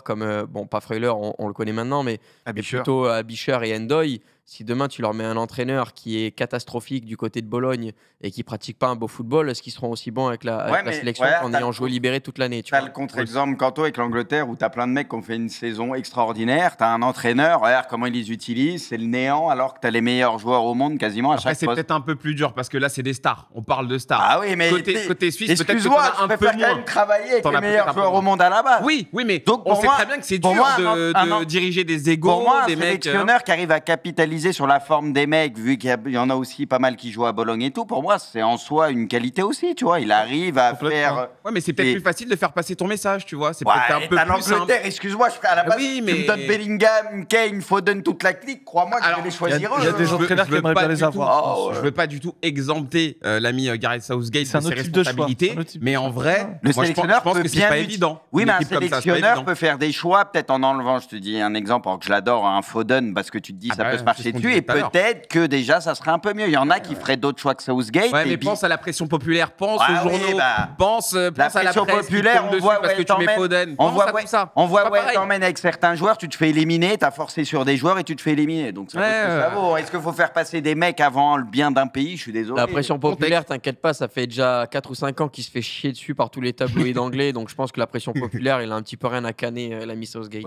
pas Freuler, on le connaît maintenant, mais plutôt Abischer et Ndoye. Si demain tu leur mets un entraîneur qui est catastrophique du côté de Bologne et qui pratique pas un beau football, est-ce qu'ils seront aussi bons avec la sélection en ayant joué libéré toute l'année? Tu as le contre-exemple, Kanto, avec l'Angleterre, où tu as plein de mecs qui ont fait une saison extraordinaire. Tu as un entraîneur, regarde comment ils les utilisent, c'est le néant, alors que tu as les meilleurs joueurs au monde quasiment à chaque fois. C'est peut-être un peu plus dur parce que là, c'est des stars. On parle de stars. Ah oui, mais côté suisse, peut-être que tu as un peu moins. Quand même travailler avec les meilleurs joueurs au monde à la base. Oui, mais donc, on sait très bien que c'est dur de diriger des égos, des mecs. Un sélectionneur qui arrive à capitaliser focaliser sur la forme des mecs, vu qu'il y en a aussi pas mal qui jouent à Bologne et tout, pour moi, c'est en soi une qualité aussi, tu vois. Il arrive à faire... Ouais, mais c'est peut-être plus facile de faire passer ton message, tu vois. C'est ouais, peut-être un peu plus simple. Excuse-moi, à la base, tu me donnes Bellingham, Kane, Foden, toute la clique, crois-moi que je vais les choisir. Il y a des entraîneurs qui aimeraient bien les avoir. Je veux pas du tout exempter l'ami Gareth Southgate de ses responsabilités, mais en vrai, le sélectionneur je pense que c'est pas évident. Oui, mais un sélectionneur peut faire des choix, peut-être en enlevant, je te dis un exemple, alors que je l'adore, un Foden, parce que tu te dis ça peut se marcher dessus, et peut-être que déjà ça serait un peu mieux. Il y en a qui feraient d'autres choix que Southgate. Ouais, mais pense à la pression populaire, pense aux journaux, pense à la pression populaire, on voit parce que tu mets Foden. On voit t'emmènes avec certains joueurs, tu te fais éliminer, t'as forcé sur des joueurs et tu te fais éliminer. Donc ça vaut ce que ça vaut. Est-ce qu'il faut faire passer des mecs avant le bien d'un pays? Je suis désolé. La pression populaire, t'inquiète pas, ça fait déjà 4 ou 5 ans qu'il se fait chier dessus par tous les tabloïds anglais, donc je pense que la pression populaire, il a un petit peu rien à canner, l'ami Southgate.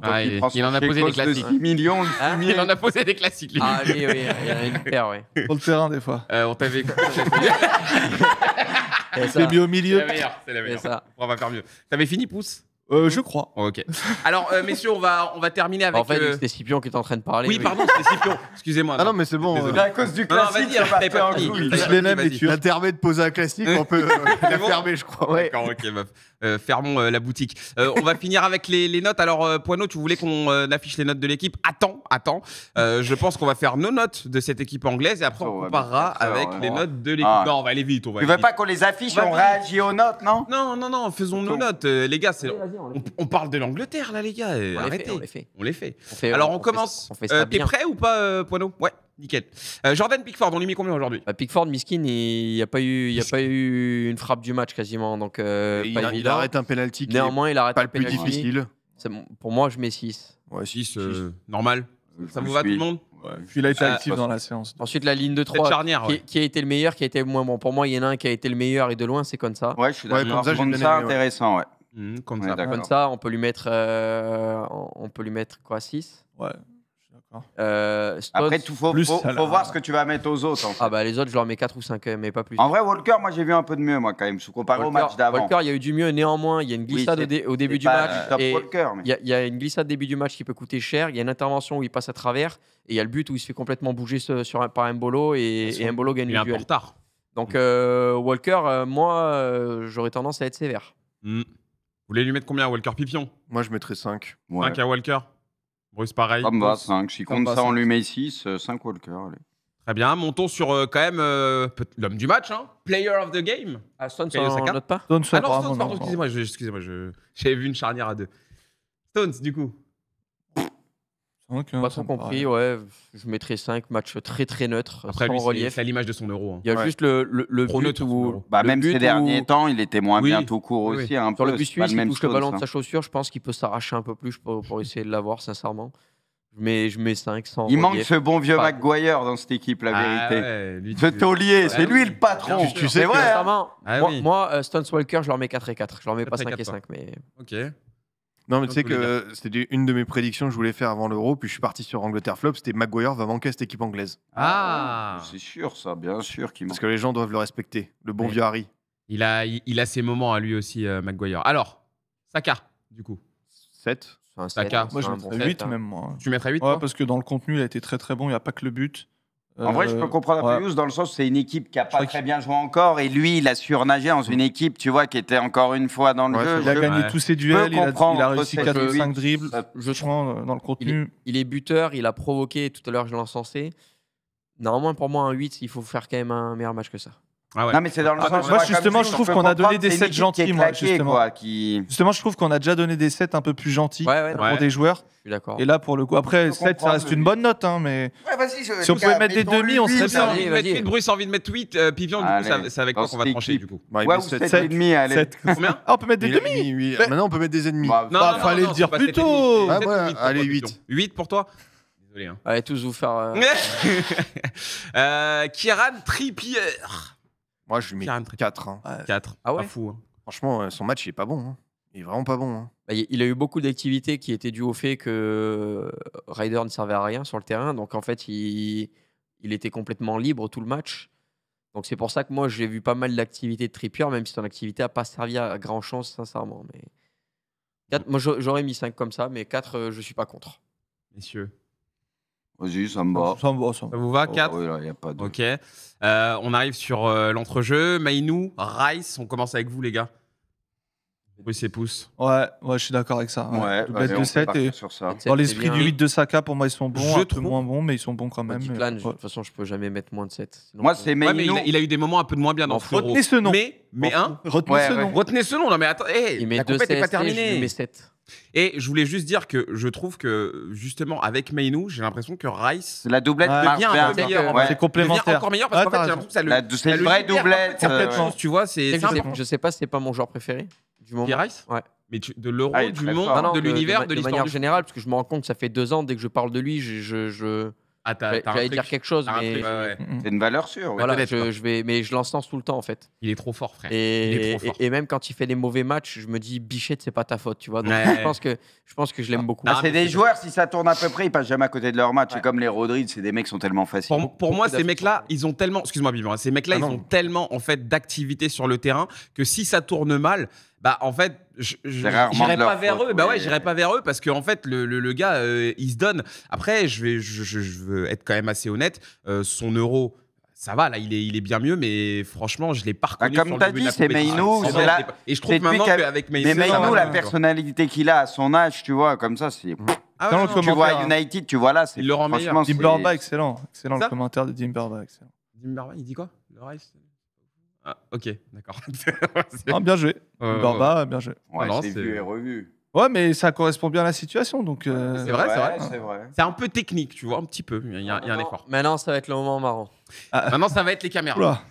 Il en a posé des classiques. 6 millions. Il en a posé des classiques, lui. Ah, oui, il y en a une paire, ouais. Sur le terrain, des fois. On t'avait C'est mis au milieu. C'est la meilleure. On va faire mieux. T'avais fini, Pouce? Je crois. Ok. Alors, messieurs, on va terminer avec. En fait, c'était Scipion qui est en train de parler. Oui, pardon, c'était Scipion. Excusez-moi. Ah non, mais c'est bon. À cause du classique, il a pas fini. La termée de poser un classique, on peut la fermer, je crois. D'accord, ok, meuf. Fermons la boutique. On va finir avec les notes. Alors, Poineau, tu voulais qu'on affiche les notes de l'équipe. Attends. Je pense qu'on va faire nos notes de cette équipe anglaise et après on comparera avec les notes de l'équipe. Non, on va aller vite. Tu veux pas qu'on les affiche et on réagit aux notes, non? Non, faisons nos notes. Les gars, on parle de l'Angleterre, là, les gars. Arrêtez. On les fait. Alors, on commence. T'es prêt ou pas, Poineau? Ouais. Nickel. Jordan Pickford, on lui met combien aujourd'hui? Pickford, miskin, il n'y a pas eu une frappe du match quasiment. Donc, il arrête un penalty. Néanmoins, il arrête pas un le plus penalty. difficile. Pour moi, je mets 6. Ouais, 6, normal. Ça vous va tout le monde? Il a été actif dans la séance. Ensuite, la ligne de 3 qui a été le meilleur, qui a été le moins bon. Pour moi, il y en a un qui a été le meilleur et de loin, c'est Konsa. Ouais, je suis d'accord. Konsa, intéressant, ouais. Konsa, on peut lui mettre quoi, 6? Ouais. Après, il faut voir ce que tu vas mettre aux autres. En fait. Ah bah les autres, je leur mets 4 ou 5, mais pas plus. En vrai, Walker, moi j'ai vu un peu de mieux, moi quand même, comparé au match d'avant. Walker, il y a eu du mieux. Néanmoins, il y a une glissade au début du match. Il y a une glissade début du match qui peut coûter cher. Il y a une intervention où il passe à travers et il y a le but où il se fait complètement bouger par Mbolo et Mbolo gagne le duel. Il est un peu en retard. Donc Walker, moi, j'aurais tendance à être sévère. Vous voulez lui mettre combien à Walker Pipion? Moi, je mettrais 5. 5 à Walker. Bruce, pareil. Ça me va, 5. Si compte ça, on lui met 6, 5 Walker. Allez. Très bien. Montons sur quand même l'homme du match, hein. Player of the game. Stones, on note pas? Stones, pardon, excusez-moi. J'avais vu une charnière à 2. Stones, du coup. Pas trop compris, ouais. Je mettrais 5, match très très neutre. Après, sans lui, relief. c'est à l'image de son euro. Hein. Il y a juste le but où. Même ces derniers temps, il était moins bien tout court aussi. Sur le but suisse, il touche le ballon de sa chaussure. Je pense qu'il peut s'arracher un peu plus pour essayer de l'avoir, sincèrement. Je mets 5 sans relief. Manque ce bon vieux Maguire dans cette équipe, la vérité. Ce taulier, c'est lui le patron. Tu sais vrai. Moi, Stones Walker, je leur mets 4 et 4. Je leur mets pas 5 et 5. Mais... Ok. Non, mais tu sais que c'était une de mes prédictions que je voulais faire avant l'Euro, puis je suis parti sur Angleterre flop, c'était Maguire va manquer à cette équipe anglaise. C'est sûr, ça, bien sûr. Parce que les gens doivent le respecter, le bon vieux Harry. Il a ses moments à lui aussi, Maguire. Alors, Saka, du coup. 7. Saka. Moi, je mettrais 8 même, moi. Tu mettrais 8? Ouais, parce que dans le contenu, il a été très très bon, il n'y a pas que le but. En vrai, je peux comprendre un peu dans le sens où c'est une équipe qui n'a pas très bien joué encore et lui, il a surnagé dans une équipe, tu vois, qui était encore une fois dans le jeu. Il a gagné tous ses duels, il a réussi 4 ou 5 dribbles. Dans le contenu. Il est buteur, il a provoqué, tout à l'heure je l'ai encensé. Normalement, pour moi, un 8, il faut faire quand même un meilleur match que ça. Ah ouais. Non, mais c'est dans le sens. Moi, justement, je trouve qu'on a donné des sets gentils. Moi, justement, je trouve qu'on a déjà donné des sets un peu plus gentils pour des joueurs. Je suis d'accord. Et là, pour le coup, après, 7, ça reste une bonne note. Hein, mais si on pouvait mettre des demi, on serait bien. Vas-y. Bruce a envie de mettre 8. Pipion, du coup, c'est avec quoi qu'on va trancher, du coup? Ouais, 7,5, allez. Combien? On peut mettre des demi. Maintenant, on peut mettre des ennemis. Non, fallait le dire plus tôt. Allez, 8. 8 pour toi? Désolé. Allez, tous vous faire. Kieran Trippier. Moi, je lui mets 4. 4. Ah ouais? Pas fou. Franchement, son match, il est pas bon. Il est vraiment pas bon. Il a eu beaucoup d'activités qui étaient dues au fait que Ryder ne servait à rien sur le terrain. Donc, en fait, il était complètement libre tout le match. Donc, c'est pour ça que moi, j'ai vu pas mal d'activités de Trippier, même si son activité n'a pas servi à grand-chose, sincèrement. Mais 4, moi, j'aurais mis 5 comme ça, mais 4, je suis pas contre. Messieurs. Vas-y, ça me va. Ça me va. Ça vous va, 4 Oui, là, y a pas de... Ok. On arrive sur l'entrejeu. Mainou, Rice, on commence avec vous, les gars. Bruce et pouce. Ouais, je suis d'accord avec ça. Ouais, Doublette de 7 et sur ça. dans l'esprit du 8 de Saka, pour moi, ils sont bons. Je Un peu trouve- moins bons, mais ils sont bons quand même. Declan, Ouais. de toute façon, je peux jamais mettre moins de 7. Moi, c'est Ouais, mais Mainou. il a eu des moments un peu de moins bien dans ce Euro. Retenez ce nom. Mais hein, Retenez Ouais, ce ouais. nom. retenez ce nom. Non, mais attends, Il met la 2 compète n'est pas CST, je lui terminée. mets 7. Et je voulais juste dire que je trouve que, justement, avec Mainou, j'ai l'impression que Rice La doublette Ouais. marche devient bien. un peu meilleur. Ouais. C'est devient complémentaire. encore meilleur parce Ouais, qu'en fait, t'as j'ai l'impression que ça le. C'est ça une le vraie libère doublette. certaines ouais. choses, tu vois, c'est important. Je sais pas, c'est pas mon joueur préféré du moment. Qui, Rice Ouais. Mais de l'euro, Ah, il est du très monde, fort. Non, de l'univers, de de l'histoire. manière du- générale, parce que je me rends compte que ça fait 2 ans, dès que je parle de lui, Ah, t'as un j'allais truc. dire quelque chose, T'as un mais truc, ouais. C'est une valeur sûre. ouais. voilà, peut-être, quoi. mais je l'encense tout le temps en fait. Il est trop fort, frère. Il est Et, trop fort. et même quand il fait des mauvais matchs, je me dis Bichette, c'est pas ta faute, tu vois. Donc Ouais. je pense que je l'aime beaucoup. Bah, Ah, c'est mais des joueurs, si ça tourne à peu près, ils passent jamais à côté de leur match. C'est comme les Rodri, c'est des mecs qui sont tellement faciles. Pour moi, ces d'affiches. mecs-là, ils ont tellement. Excuse-moi, Bibi, hein, ces mecs-là, Ah ils non. ont tellement en fait d'activité sur le terrain que si ça tourne mal, bah en fait, C'est rarement j'irai de leur pas vers faute, eux. Bah ouais, oui. j'irai pas vers eux parce qu'en fait, le gars, il se donne. Après, je veux être quand même assez honnête. Son euro. Ça va, là, il est bien mieux, mais franchement, je l'ai pas reconnu. comme sur le t'as début de dit, la c'est compétition. Mainou, Ah, c'est non, la- je l'ai pas. Et je c'est trouve depuis maintenant qu'elle- qu'avec Mainou, Mais ça va Mainou, bien, la quoi. personnalité qu'il a à son âge, tu vois, comme ça, c'est. Ah Dans ouais, le non, comment- Tu vois, à Commentaire, United, tu vois là, c'est. Il le rend franchement, meilleur. c'est- Dimberba, excellent. Excellent Ça le commentaire de Dimberba, excellent. Dimberba, il dit quoi? Le Rice? Ah, ok, d'accord. Ah, bien joué. Dimberba, bien joué. Ouais, Non, c'est c'est- vu et revu. Ouais, mais ça correspond bien à la situation. Donc, C'est vrai, c'est vrai. C'est vrai. C'est un peu technique, tu vois, un petit peu. Il y a un effort. Maintenant, ça va être le moment marrant. Maintenant, ça va être les caméras. Oula.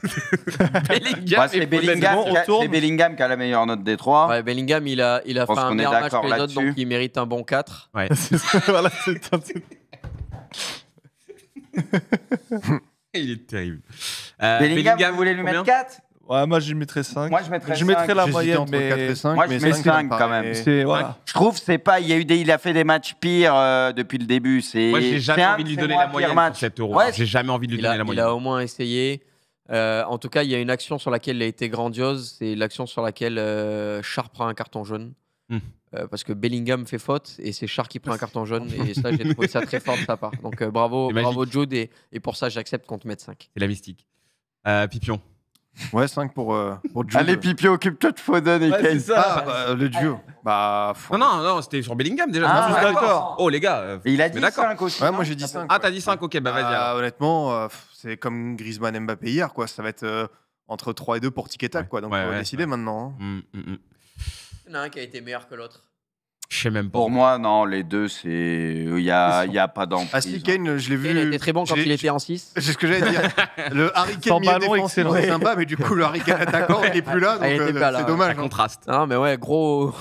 Bellingham Ouais, c'est et Bellingham, on tourne. c'est Bellingham qui a la meilleure note des trois. Ouais, Bellingham, il a fait pense un qu'on est meilleur match d'accord que les autres, là-dessus. donc il mérite un bon 4. Ouais. Voilà, Il est terrible. Bellingham, vous voulez lui combien mettre 4 Ouais, moi, je lui mettrais 5. Moi, je mettrais Je mettrais 5. la J'hésitais moyenne, entre 4 et mais 5. Moi, je mets 5 quand même. c'est. Voilà. Je trouve c'est pas il a fait des matchs pires depuis le début, c'est Moi, j'ai c'est jamais un envie de lui ses donner moins la moyenne pires pour matchs. 7 euros. Ouais, J'ai jamais envie de lui Il donner a, la il moyenne. a au moins essayé. En tout cas, il y a une action sur laquelle il a été grandiose. C'est l'action sur laquelle Char prend un carton jaune. Hmm. Parce que Bellingham fait faute et c'est Char qui prend un carton jaune. Et ça, j'ai trouvé ça très fort de sa part. Donc bravo, C'est bravo Jude. Et pour ça, j'accepte qu'on te mette 5. C'est la mystique. Pipion. Ouais, 5 pour Jude. Allez, Pipi, occupe-toi de Foden et Kane. Ah, bah, le duo. Bah, Non, c'était sur Bellingham déjà. Ah, je suis d'accord. Oh, les gars. Et il a mais dit d'accord. 5 aussi. Ouais, non moi j'ai dit 5. Ah, t'as dit 5, ok, bah vas-y. alors. Honnêtement, c'est comme Griezmann Mbappé hier, quoi. Ça va être entre 3 et 2 pour Tic et Tac, quoi. Donc, Ouais, on va ouais, décider ouais. maintenant. hein. Il y en a un qui a été meilleur que l'autre. Je sais même pas. Pour moi, non, les deux, c'est. Il n'y a pas d'emprise. Ah, si, Kane, je l'ai Il vu. était très bon quand il était en 6. C'est ce que j'allais dire. Le Harry Sans Kane milieu ballon, défensif, excellent. c'est sympa, mais du coup, le Harry Kane attaquant, il est plus là. Ah, il Donc, était pas là, c'est ouais. dommage. Ça hein. contraste. Non, mais ouais, gros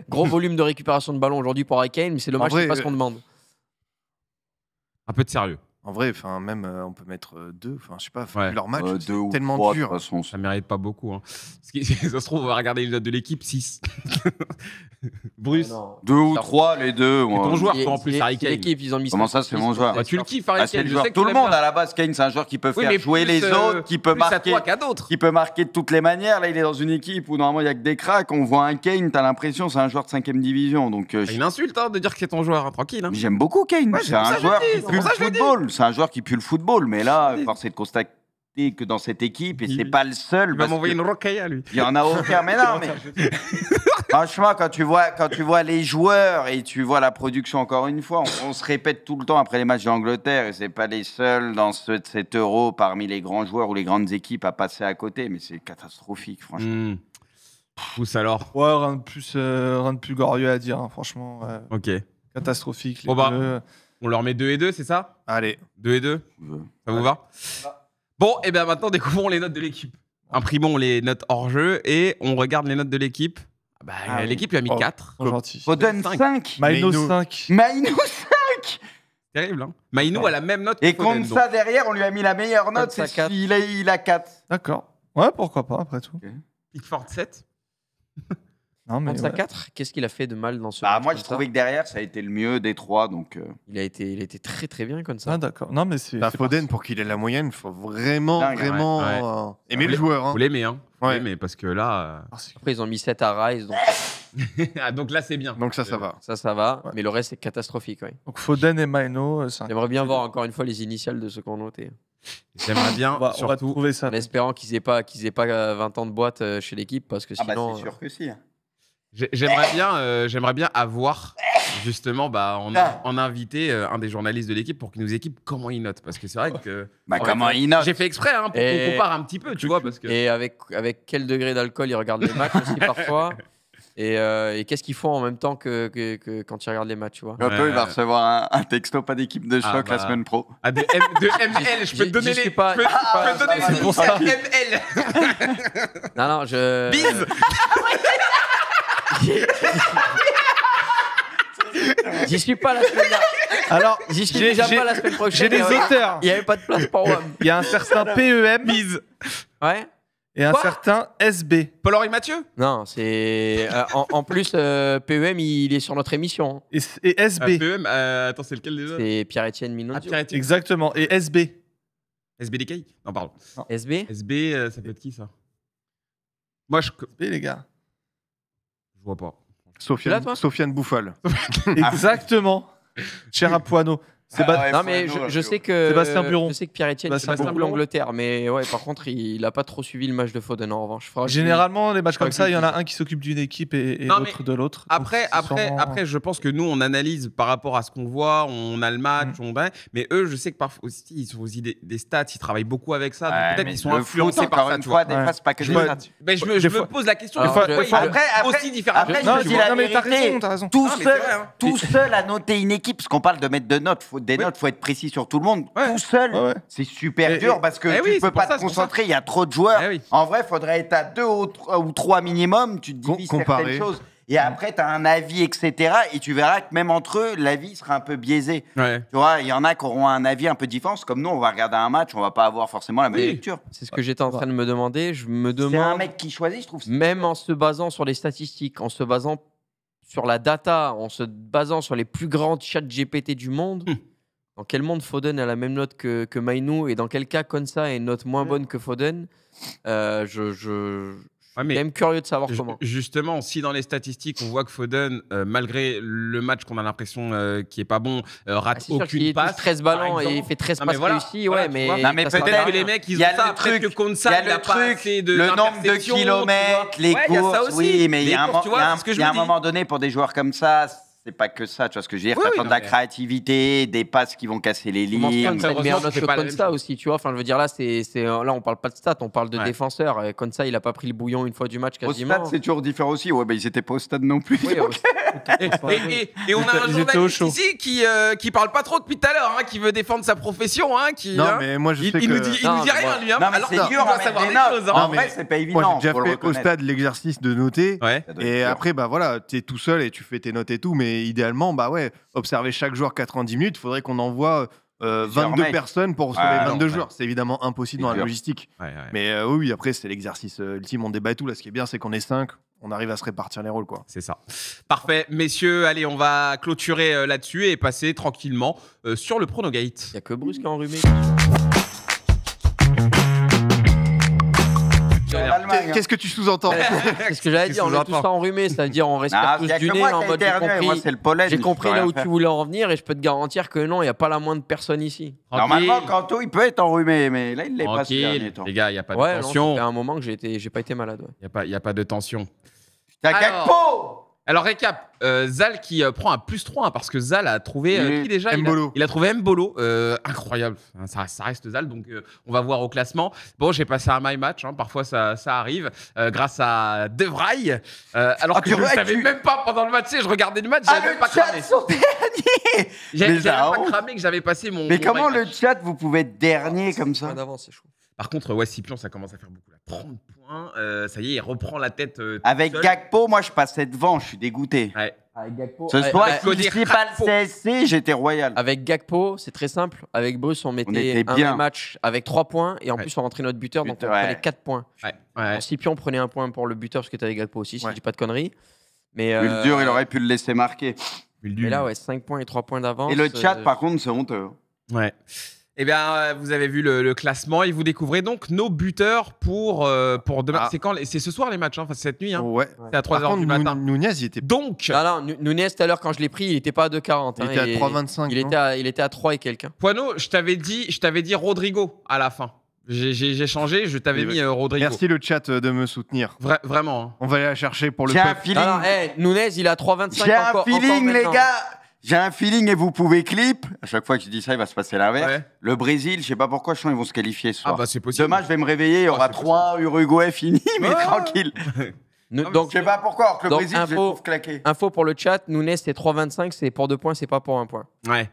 volume de récupération de ballon aujourd'hui pour Harry Kane. Mais c'est dommage, vrai, c'est pas ce qu'on demande. Un peu de sérieux. En vrai, enfin, même on peut mettre 2. Enfin, je sais pas, Ouais. leur match, 2 c'est ou tellement 3, de dur. toute façon. Ça mérite pas beaucoup. Hein. Ça se trouve, on va regarder les notes de l'équipe 6. Bruce. 2 ou 3, les deux. C'est moi. ton joueur, C'est- toi, en plus, c'est- Harry c'est Kane. l'équipe, ils ont mis Comment ça, c'est mon joueur Bah, tu le kiffes, Harry Ah, c'est Kane. le Je joueur. sais que Tout tu le l'aimes monde bien. à la base, Kane, c'est un joueur qui peut Oui, faire mais jouer plus, les autres, qui peut plus à marquer. toi qu'à d'autres. Qui peut marquer de toutes les manières. Là, il est dans une équipe où normalement il n'y a que des cracks. On voit un Kane, t'as l'impression c'est un joueur de 5ème division. Donc C'est une insulte hein, de dire que c'est ton joueur, hein, tranquille. Hein. mais j'aime beaucoup Kane. Ouais, c'est c'est pour ça un que joueur je dis, qui c'est pue pour le ça que je dis. football. C'est un joueur qui pue le football. Mais là, Je dis. force est de constater que dans cette équipe, et Il- c'est pas le seul. Il va parce m'envoyer que une rocaille lui. il y en a aucun. Mais non, mais franchement, quand tu vois les joueurs et tu vois la production, encore une fois, on se répète tout le temps après les matchs d'Angleterre, et c'est pas les seuls dans cet Euro parmi les grands joueurs ou les grandes équipes à passer à côté, mais c'est catastrophique, franchement. Pousse alors. Ouais, rien de plus glorieux à dire, hein, franchement. Ok. Catastrophique. Les Bon, bah. deux. On leur met 2 et 2, c'est ça? Allez. 2 et 2. Ça vous va? Bon, et bien maintenant, découvrons les notes de l'équipe. Imprimons les notes hors jeu et on regarde les notes de l'équipe. Bah, Ah oui. l'équipe lui a mis Oh. 4. Trop gentil. Foden Cinq. 5. Maïno Maïno. 5. Maïnou 5. Terrible, hein? Maïnou a la même note que Et Foden, contre donc. ça, derrière, on lui a mis la meilleure note. ça, C'est quatre. il a 4. D'accord. Ouais, pourquoi pas, après tout. Pickford 7. Non, mais. Contre sa ouais. 4, qu'est-ce qu'il a fait de mal dans ce Bah, match moi, comme je ça trouvais que derrière, ça a été le mieux des trois. Donc, il a été très très bien comme ça. Ah, d'accord. Non, mais c'est. Bah, c'est Foden, pour qu'il ait la moyenne, il faut vraiment, Dingue, vraiment ouais. aimer le joueur. hein. Vous l'aimez, hein? Vous Ouais. l'aimez parce que là. parti. Après, ils ont mis 7 à Rice. Donc... Donc là, c'est bien. Donc ça va. Ça va. Ouais. Mais le reste, c'est catastrophique. Ouais. Donc Foden et Maino. J'aimerais bien voir encore une fois les initiales de ceux qu'on noté. J'aimerais bien, on va surtout. trouver ça. En espérant qu'ils aient pas 20 ans de boîte chez l'équipe, parce que sinon. C'est sûr que si. J'aimerais bien avoir justement en invité un des journalistes de l'équipe pour qu'il nous équipe comment il note, parce que c'est vrai que Comment il note? j'ai fait exprès pour qu'on compare un petit peu, tu vois, parce que Et avec quel degré d'alcool ils regardent les matchs aussi parfois. Et qu'est-ce qu'ils font en même temps que quand ils regardent les matchs, tu vois. Bientôt, il va recevoir un texto, pas d'équipe de choc la semaine pro. de ML, je peux te donner les. Je peux te donner c'est les pour ça. ML. Non, je. Bise. J'y suis pas la semaine dernière. Alors, J'y suis déjà pas la semaine prochaine. j'ai des auteurs. Il n'y avait pas de place pour moi. Il y a un certain PEM Bise. Ouais. et un Quoi certain SB. Paul-Henri Mathieu. Non, c'est. En plus, PEM, il est sur notre émission. Et SB. PEM, attends, c'est lequel déjà? C'est Pierre-Etienne Minozio. Pierre-Etienne. Exactement. Et SB. SBDK? Non, pardon. SB SB, ça peut être qui ça? Moi, je SB, les gars. vois pas. Là, toi Sofiane Bouffal. Exactement. Cher à Poineau. Non, mais je sais que. Sébastien Buron. Je sais que Pierre-Etienne, c'est Sébastien beaucoup Buron. l'Angleterre. Mais ouais, par contre, il a pas trop suivi le match de Foden en revanche. Généralement, les matchs faudra comme ça, que il y en a je- un qui s'occupe d'une équipe et Non, l'autre de l'autre. Après, je pense que nous, on analyse par rapport à ce qu'on voit, on a le match, mais eux, je sais que parfois aussi, ils ont aussi des stats, ils travaillent beaucoup avec ça, donc peut-être qu'ils sont influencés par ça, une tu fois, vois. des fois, c'est pas que Je des me- stats. Mais je Des me fois- pose la question, Alors, pourquoi je- ils Après, aussi différemment. après, Non, je dis la mais t'as vérité. raison, t'as raison. Tout Non, mais seul, c'est vrai, hein. tout seul à noter une équipe, parce qu'on parle de mettre de notes, notes, faut être précis sur tout le monde. Ouais. Tout seul, Ouais, ouais. c'est super Et- dur parce que Eh tu oui, peux c'est pour pas ça, te c'est pour ça. concentrer, il y a trop de joueurs. Eh oui. En vrai, il faudrait être à 2 ou 3 minimum, tu te divises Comparer. certaines choses. Et après, tu as un avis, etc. Et tu verras que même entre eux, l'avis sera un peu biaisé. Ouais. Tu vois, il y en a qui auront un avis un peu différent. C'est comme nous, on va regarder un match, on va pas avoir forcément la même Oui. lecture. C'est ce que j'étais en train de me demander. Je me C'est un demande, mec qui choisit, je trouve. même en se basant sur les statistiques, en se basant sur la data, en se basant sur les plus grands chats GPT du monde, dans quel monde Foden a la même note que Mainou et dans quel cas Konsa a une note moins bonne que Foden, je Ouais, suis mais quand même curieux de savoir comment. justement, si dans les statistiques, on voit que Foden, malgré le match qu'on a l'impression qui est pas bon, rate C'est sûr aucune qu'il touche passe. 13 par ballons et exemple. il fait 13 Non, mais passes voilà, réussies, voilà, ouais, tu mais, vois. Non, mais ça sera peut-être pas- que les mecs, ils Il y a ont ça. le Peut-être truc, que Konsa, il y a il a le pas truc, assez de le nombre de d'interceptions, tu kilomètres, vois. les Ouais, il y a ça courses. aussi. Oui, mais il y Les a un courses, tu vois, c'est ce que je il y a me un dis. moment donné pour des joueurs comme ça. C'est pas que ça, tu vois ce que je veux dire. Oui, T'attends oui, de la non, mais- créativité, des passes qui vont casser les Comment lignes. Konsa a une meilleure Heureusement, note c'est que pas la même Konsa chose. aussi, tu vois. Enfin, je veux dire, là, là, on parle pas de stats, on parle de Ouais. défenseurs. Et Konsa, il a pas pris le bouillon une fois du match Au quasiment. stade, c'est toujours différent aussi. Ouais, bah, ils étaient pas au stade non plus. Oui, donc. Et on a un Ils étaient au journaliste chaud. ici qui parle pas trop depuis tout à l'heure, qui veut défendre sa profession, qui. Non, hein, mais moi, je sais il que. nous dit, Non, lui, mais rien, lui. Non, mais Alors c'est qu'il dur doit à mettre savoir des des notes. choses. En Non, vrai, mais c'est pas Moi, évident. j'ai déjà faut le fait au reconnaître. stade l'exercice de noter. Ouais. Ça doit être Et dur. après, bah voilà, t'es tout seul et tu fais tes notes et tout. Mais idéalement, bah ouais, observer chaque joueur 90 minutes, il faudrait qu'on envoie 22 mecs. personnes pour observer Ouais, 22 non, joueurs. C'est évidemment impossible C'est dans la dur. logistique. Ouais, ouais. Mais oui, après, c'est l'exercice ultime. On débat et tout. Là, ce qui est bien, c'est qu'on est 5. On arrive à se répartir les rôles, quoi. C'est ça. Parfait. Messieurs, allez, on va clôturer là-dessus et passer tranquillement sur le Pronogate. Il y a que Bruce qui est enrhumé. En Allemagne, hein. Qu'est-ce que tu sous-entends C'est ce que j'allais dire, on est tous sous-entends enrhumés, c'est-à-dire on Non, respire il y tous a du que nez moi en qui ai mode j'ai éternué. Moi, compris, c'est le pollen. j'ai je compris peux là rien où faire. tu voulais en venir et je peux te garantir que non, il n'y a pas la moindre personne ici. Normalement, Kanto, il peut être enrhumé, mais là, il l'est pas ces Tranquille. derniers temps. Les gars, il n'y a pas de Ouais, non, ça tension. fait un moment que j'ai pas été malade. Ouais. Il n'y a pas de tension. T'as Alors- Gakpo. Alors, récap. Zal qui prend un +3 parce que Zal a trouvé Oui, qui déjà Mbolo. Il a trouvé Mbolo. Incroyable. Ça reste Zal, donc on va voir au classement. Bon, j'ai passé un my match. Parfois, ça arrive. Grâce à De Vrij. Alors Ah, que tu je ne vois, savais tu- même pas pendant le match. Je regardais le match, Ah, j'avais même le pas chat cramé. sont derniers. J'avais Mais ça même pas honte. cramé que j'avais passé mon. Mais mon comment my le match. chat, vous pouvez être dernier comme ça? Point d'avance, c'est chaud. Par contre, ouais, Scipion, ça commence à faire beaucoup là. 30 points. Ça y est, il reprend la tête. tout Avec seul. Gakpo, moi, je passais devant. Je suis dégoûté. Ouais. Avec Gakpo, Ce soir, Gakpo, si c'est pas le CSC, j'étais royal. avec Gakpo, c'est très simple. Avec Bruce, on mettait était un bien. match avec 3 points et en Ouais. plus on rentrait notre buteur, donc on Ouais. prenait 4 points. Ouais. En Scipion prenait un point pour le buteur parce que tu avais Gakpo aussi, si Ouais. je dis pas de conneries. Mais, Le dur, il aurait pu le laisser marquer. mais là, ouais, 5 points et 3 points d'avance. Et le chat, par contre, c'est honteux. Ouais. Eh bien, vous avez vu le classement et vous découvrez donc nos buteurs pour demain. C'est quand? C'est ce soir les matchs, hein, enfin, c'est cette nuit. Hein. Ouais. C'est à 3h du matin. Nunez, il était. Donc. Non, Nunez, tout à l'heure, quand je l'ai pris, il n'était pas à 2,40. Il était à 3,25. Il était à 3 et quelques. Poineau, je t'avais dit Rodrigo à la fin. J'ai changé, je t'avais mis Rodrigo. Merci le chat de me soutenir. Vraiment. Hein. On va aller la chercher pour le J'ai un feeling. Nunez, il est à 3,25. J'ai un feeling, les gars. J'ai un feeling et vous pouvez clip. À chaque fois que je dis ça, il va se passer l'inverse. Ouais. Le Brésil, je sais pas pourquoi, je sens qu'ils vont se qualifier ce soir. Ah bah c'est possible. Demain, je vais me réveiller, il y aura 3 Uruguay fini, mais tranquille. Donc, je sais pas pourquoi, alors que le Brésil, je le trouve claqué. Info pour le chat, Nunez, c'est 3,25, c'est pour 2 points, c'est pas pour 1 point. Ouais.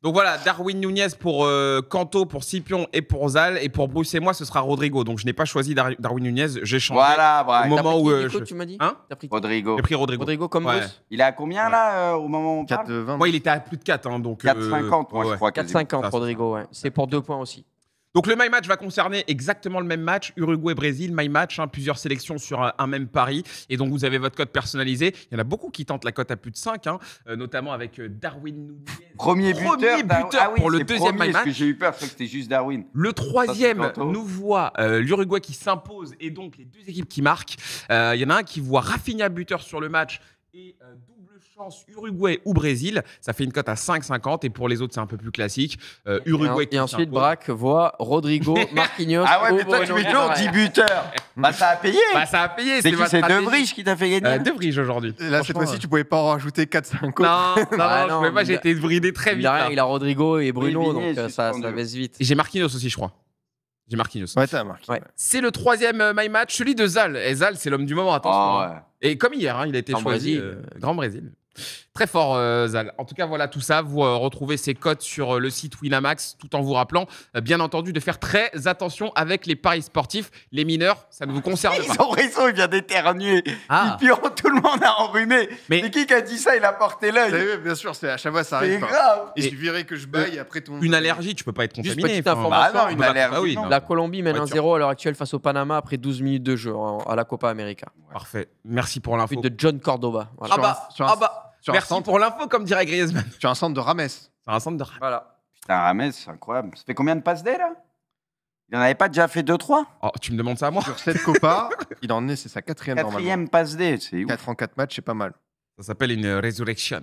Donc voilà, Darwin Nunez pour Kanto, pour Scipion et pour Zal. Et pour Bruce et moi, ce sera Rodrigo. Donc je n'ai pas choisi Darwin Nunez, j'ai changé. Voilà, au moment où tu m'as dit hein Rodrigo. J'ai pris Rodrigo. Rodrigo comme Bruce. Il est à combien là au moment où on parle 4,20. Moi, il était à plus de 4. Hein, donc 4,50, moi je crois. 4,50 Rodrigo, ouais. C'est pour 2 points aussi. Donc le My Match va concerner exactement le même match, Uruguay-Brésil, My Match, hein, plusieurs sélections sur un même pari. Et donc vous avez votre code personnalisé. Il y en a beaucoup qui tentent la cote à plus de 5, hein, notamment avec Darwin Nunez. Premier buteur pour le deuxième My Match. J'ai eu peur, je crois que c'était juste Darwin. Le troisième nous voit l'Uruguay qui s'impose et donc les deux équipes qui marquent. Il y en a un qui voit Rafinha buteur sur le match et double chance Uruguay ou Brésil. Ça fait une cote à 5,50 et pour les autres c'est un peu plus classique. Uruguay et ensuite Braque voit Rodrigo, Marquinhos. Ah ouais, mais toi tu mets toujours 10 buteurs. Bah ça a payé. Ça a payé. C'est qui? C'est De Vrij qui t'a fait gagner. De Vrij aujourd'hui. Là cette fois-ci tu pouvais pas en rajouter 4-5 autres. Non, je pouvais pas, j'ai été bridé très vite. Il a Rodrigo et Bruno, donc ça baisse vite. J'ai Marquinhos aussi, je crois. J'ai Marquinhos. Ouais, t'as marqué. Ouais. C'est le troisième My Match, celui de Zal. Et Zal, c'est l'homme du moment, attention. Oh, ouais. Et comme hier, hein, il a été choisi. Grand Brésil. Très fort, Zal. En tout cas, voilà tout ça. Vous retrouvez ces codes sur le site Winamax, tout en vous rappelant, bien entendu, de faire très attention avec les paris sportifs. Les mineurs, ça ne vous concerne pas. Ils ont raison, il vient d'éternuer. Tout le monde a enrhumé. Mais c'est qui a dit ça? Il a porté l'œil. Bien sûr, à chaque fois, ça arrive. C'est grave. Il suffirait que je baille après tout le monde. Une allergie, tu peux pas être contaminé. Juste petite information. Une allergie. Non. La Colombie mène 1-0 à l'heure actuelle face au Panama après 12 minutes de jeu à la Copa América. Parfait. Merci pour l'info. De John Cordoba. Voilà. Merci pour l'info, comme dirait Griezmann. Sur un centre de Rames. Sur un centre de Rames. Voilà. Putain, Rames, c'est incroyable. Ça fait combien de passes D là? Il n'en avait pas déjà fait 2-3? Oh, tu me demandes ça à moi? Sur cette Copa, il en est, c'est sa 4e normalement. 4e passe D, c'est ouf. 4 en 4 matchs, c'est pas mal. Ça s'appelle une resurrection.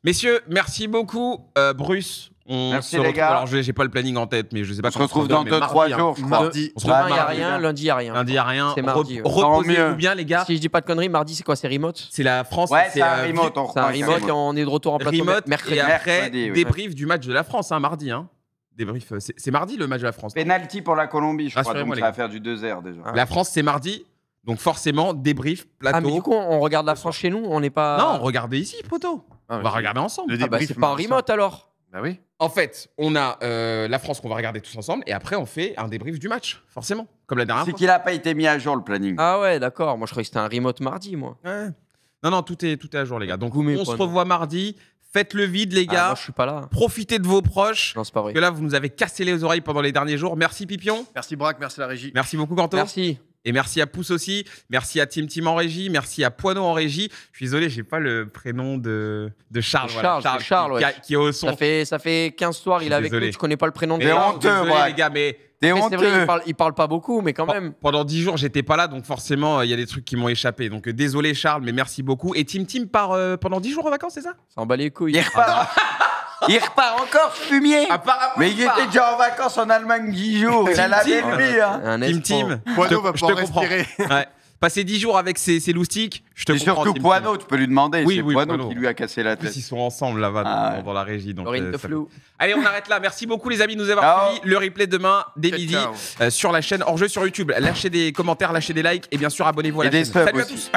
Messieurs, merci beaucoup. Bruce, merci se retrouve. les gars. Alors, j'ai pas le planning en tête, mais je sais pas. On se retrouve dans 2-3 jours, je crois. Mardi. Demain, il n'y a rien. Lundi, il n'y a rien. Lundi, il n'y a rien. C'est mardi. Reposez-vous bien, les gars. Si je dis pas de conneries, mardi, c'est quoi? C'est remote? C'est la France. Ouais, c'est un remote. C'est un remote et on est de retour en plateau mercredi. Et après, débrief du match de la France, hein, mardi. Hein. Débrief. C'est mardi le match de la France. Penalty pour la Colombie, je crois. Donc ça va faire du 2-0 déjà. La France, c'est mardi. Donc forcément, débrief, plateau. Ah, mais du coup, on regarde la France chez nous, on n'est pas. Non, regardez ici, poto. On va regarder ensemble. C'est pas en remote alors. Bah oui. En fait, on a la France qu'on va regarder tous ensemble et après on fait un débrief du match, forcément, comme la dernière fois. C'est qu'il n'a pas été mis à jour le planning. Ah ouais, d'accord. Moi, je croyais que c'était un remote mardi, moi. Ouais. Non, tout est à jour, les gars. Donc on se revoit mardi. Faites le vide, les gars. Moi, je suis pas là. Profitez de vos proches. Non, c'est pas vrai. Parce que là, vous nous avez cassé les oreilles pendant les derniers jours. Merci, Pipion. Merci, Braque. Merci, la régie. Merci beaucoup, Kanto. Merci. Et merci à Pouce aussi. Merci à Tim en régie. Merci à Poineau en régie. Je suis désolé, j'ai pas le prénom de Charles. Charles, qui est au son. Ça fait 15 soirs, il est avec nous. Tu connais pas le prénom de Charles. Désolé, les gars, mais. C'est vrai, il parle pas beaucoup, mais quand même. Pendant 10 jours, j'étais pas là, donc forcément, il y a des trucs qui m'ont échappé. Donc désolé, Charles, mais merci beaucoup. Et Tim part pendant 10 jours en vacances, c'est ça? Ça en bat les couilles. Il repart encore fumier. Apparemment, mais il était déjà en vacances en Allemagne 10 jours. Il a lavé lui. Hein. Tim. Poineau va pouvoir respirer. Ouais. Passer 10 jours avec ses loustiques, je te comprends. Surtout Poineau, tu peux lui demander. Oui, c'est Poineau qui lui a cassé la tête. Ils sont ensemble là-bas dans la régie. Donc, flou. Allez, on arrête là. Merci beaucoup les amis de nous avoir suivis. Le replay demain dès midi sur la chaîne hors jeu sur YouTube. Lâchez des commentaires, lâchez des likes et bien sûr abonnez-vous à la chaîne. Salut à tous.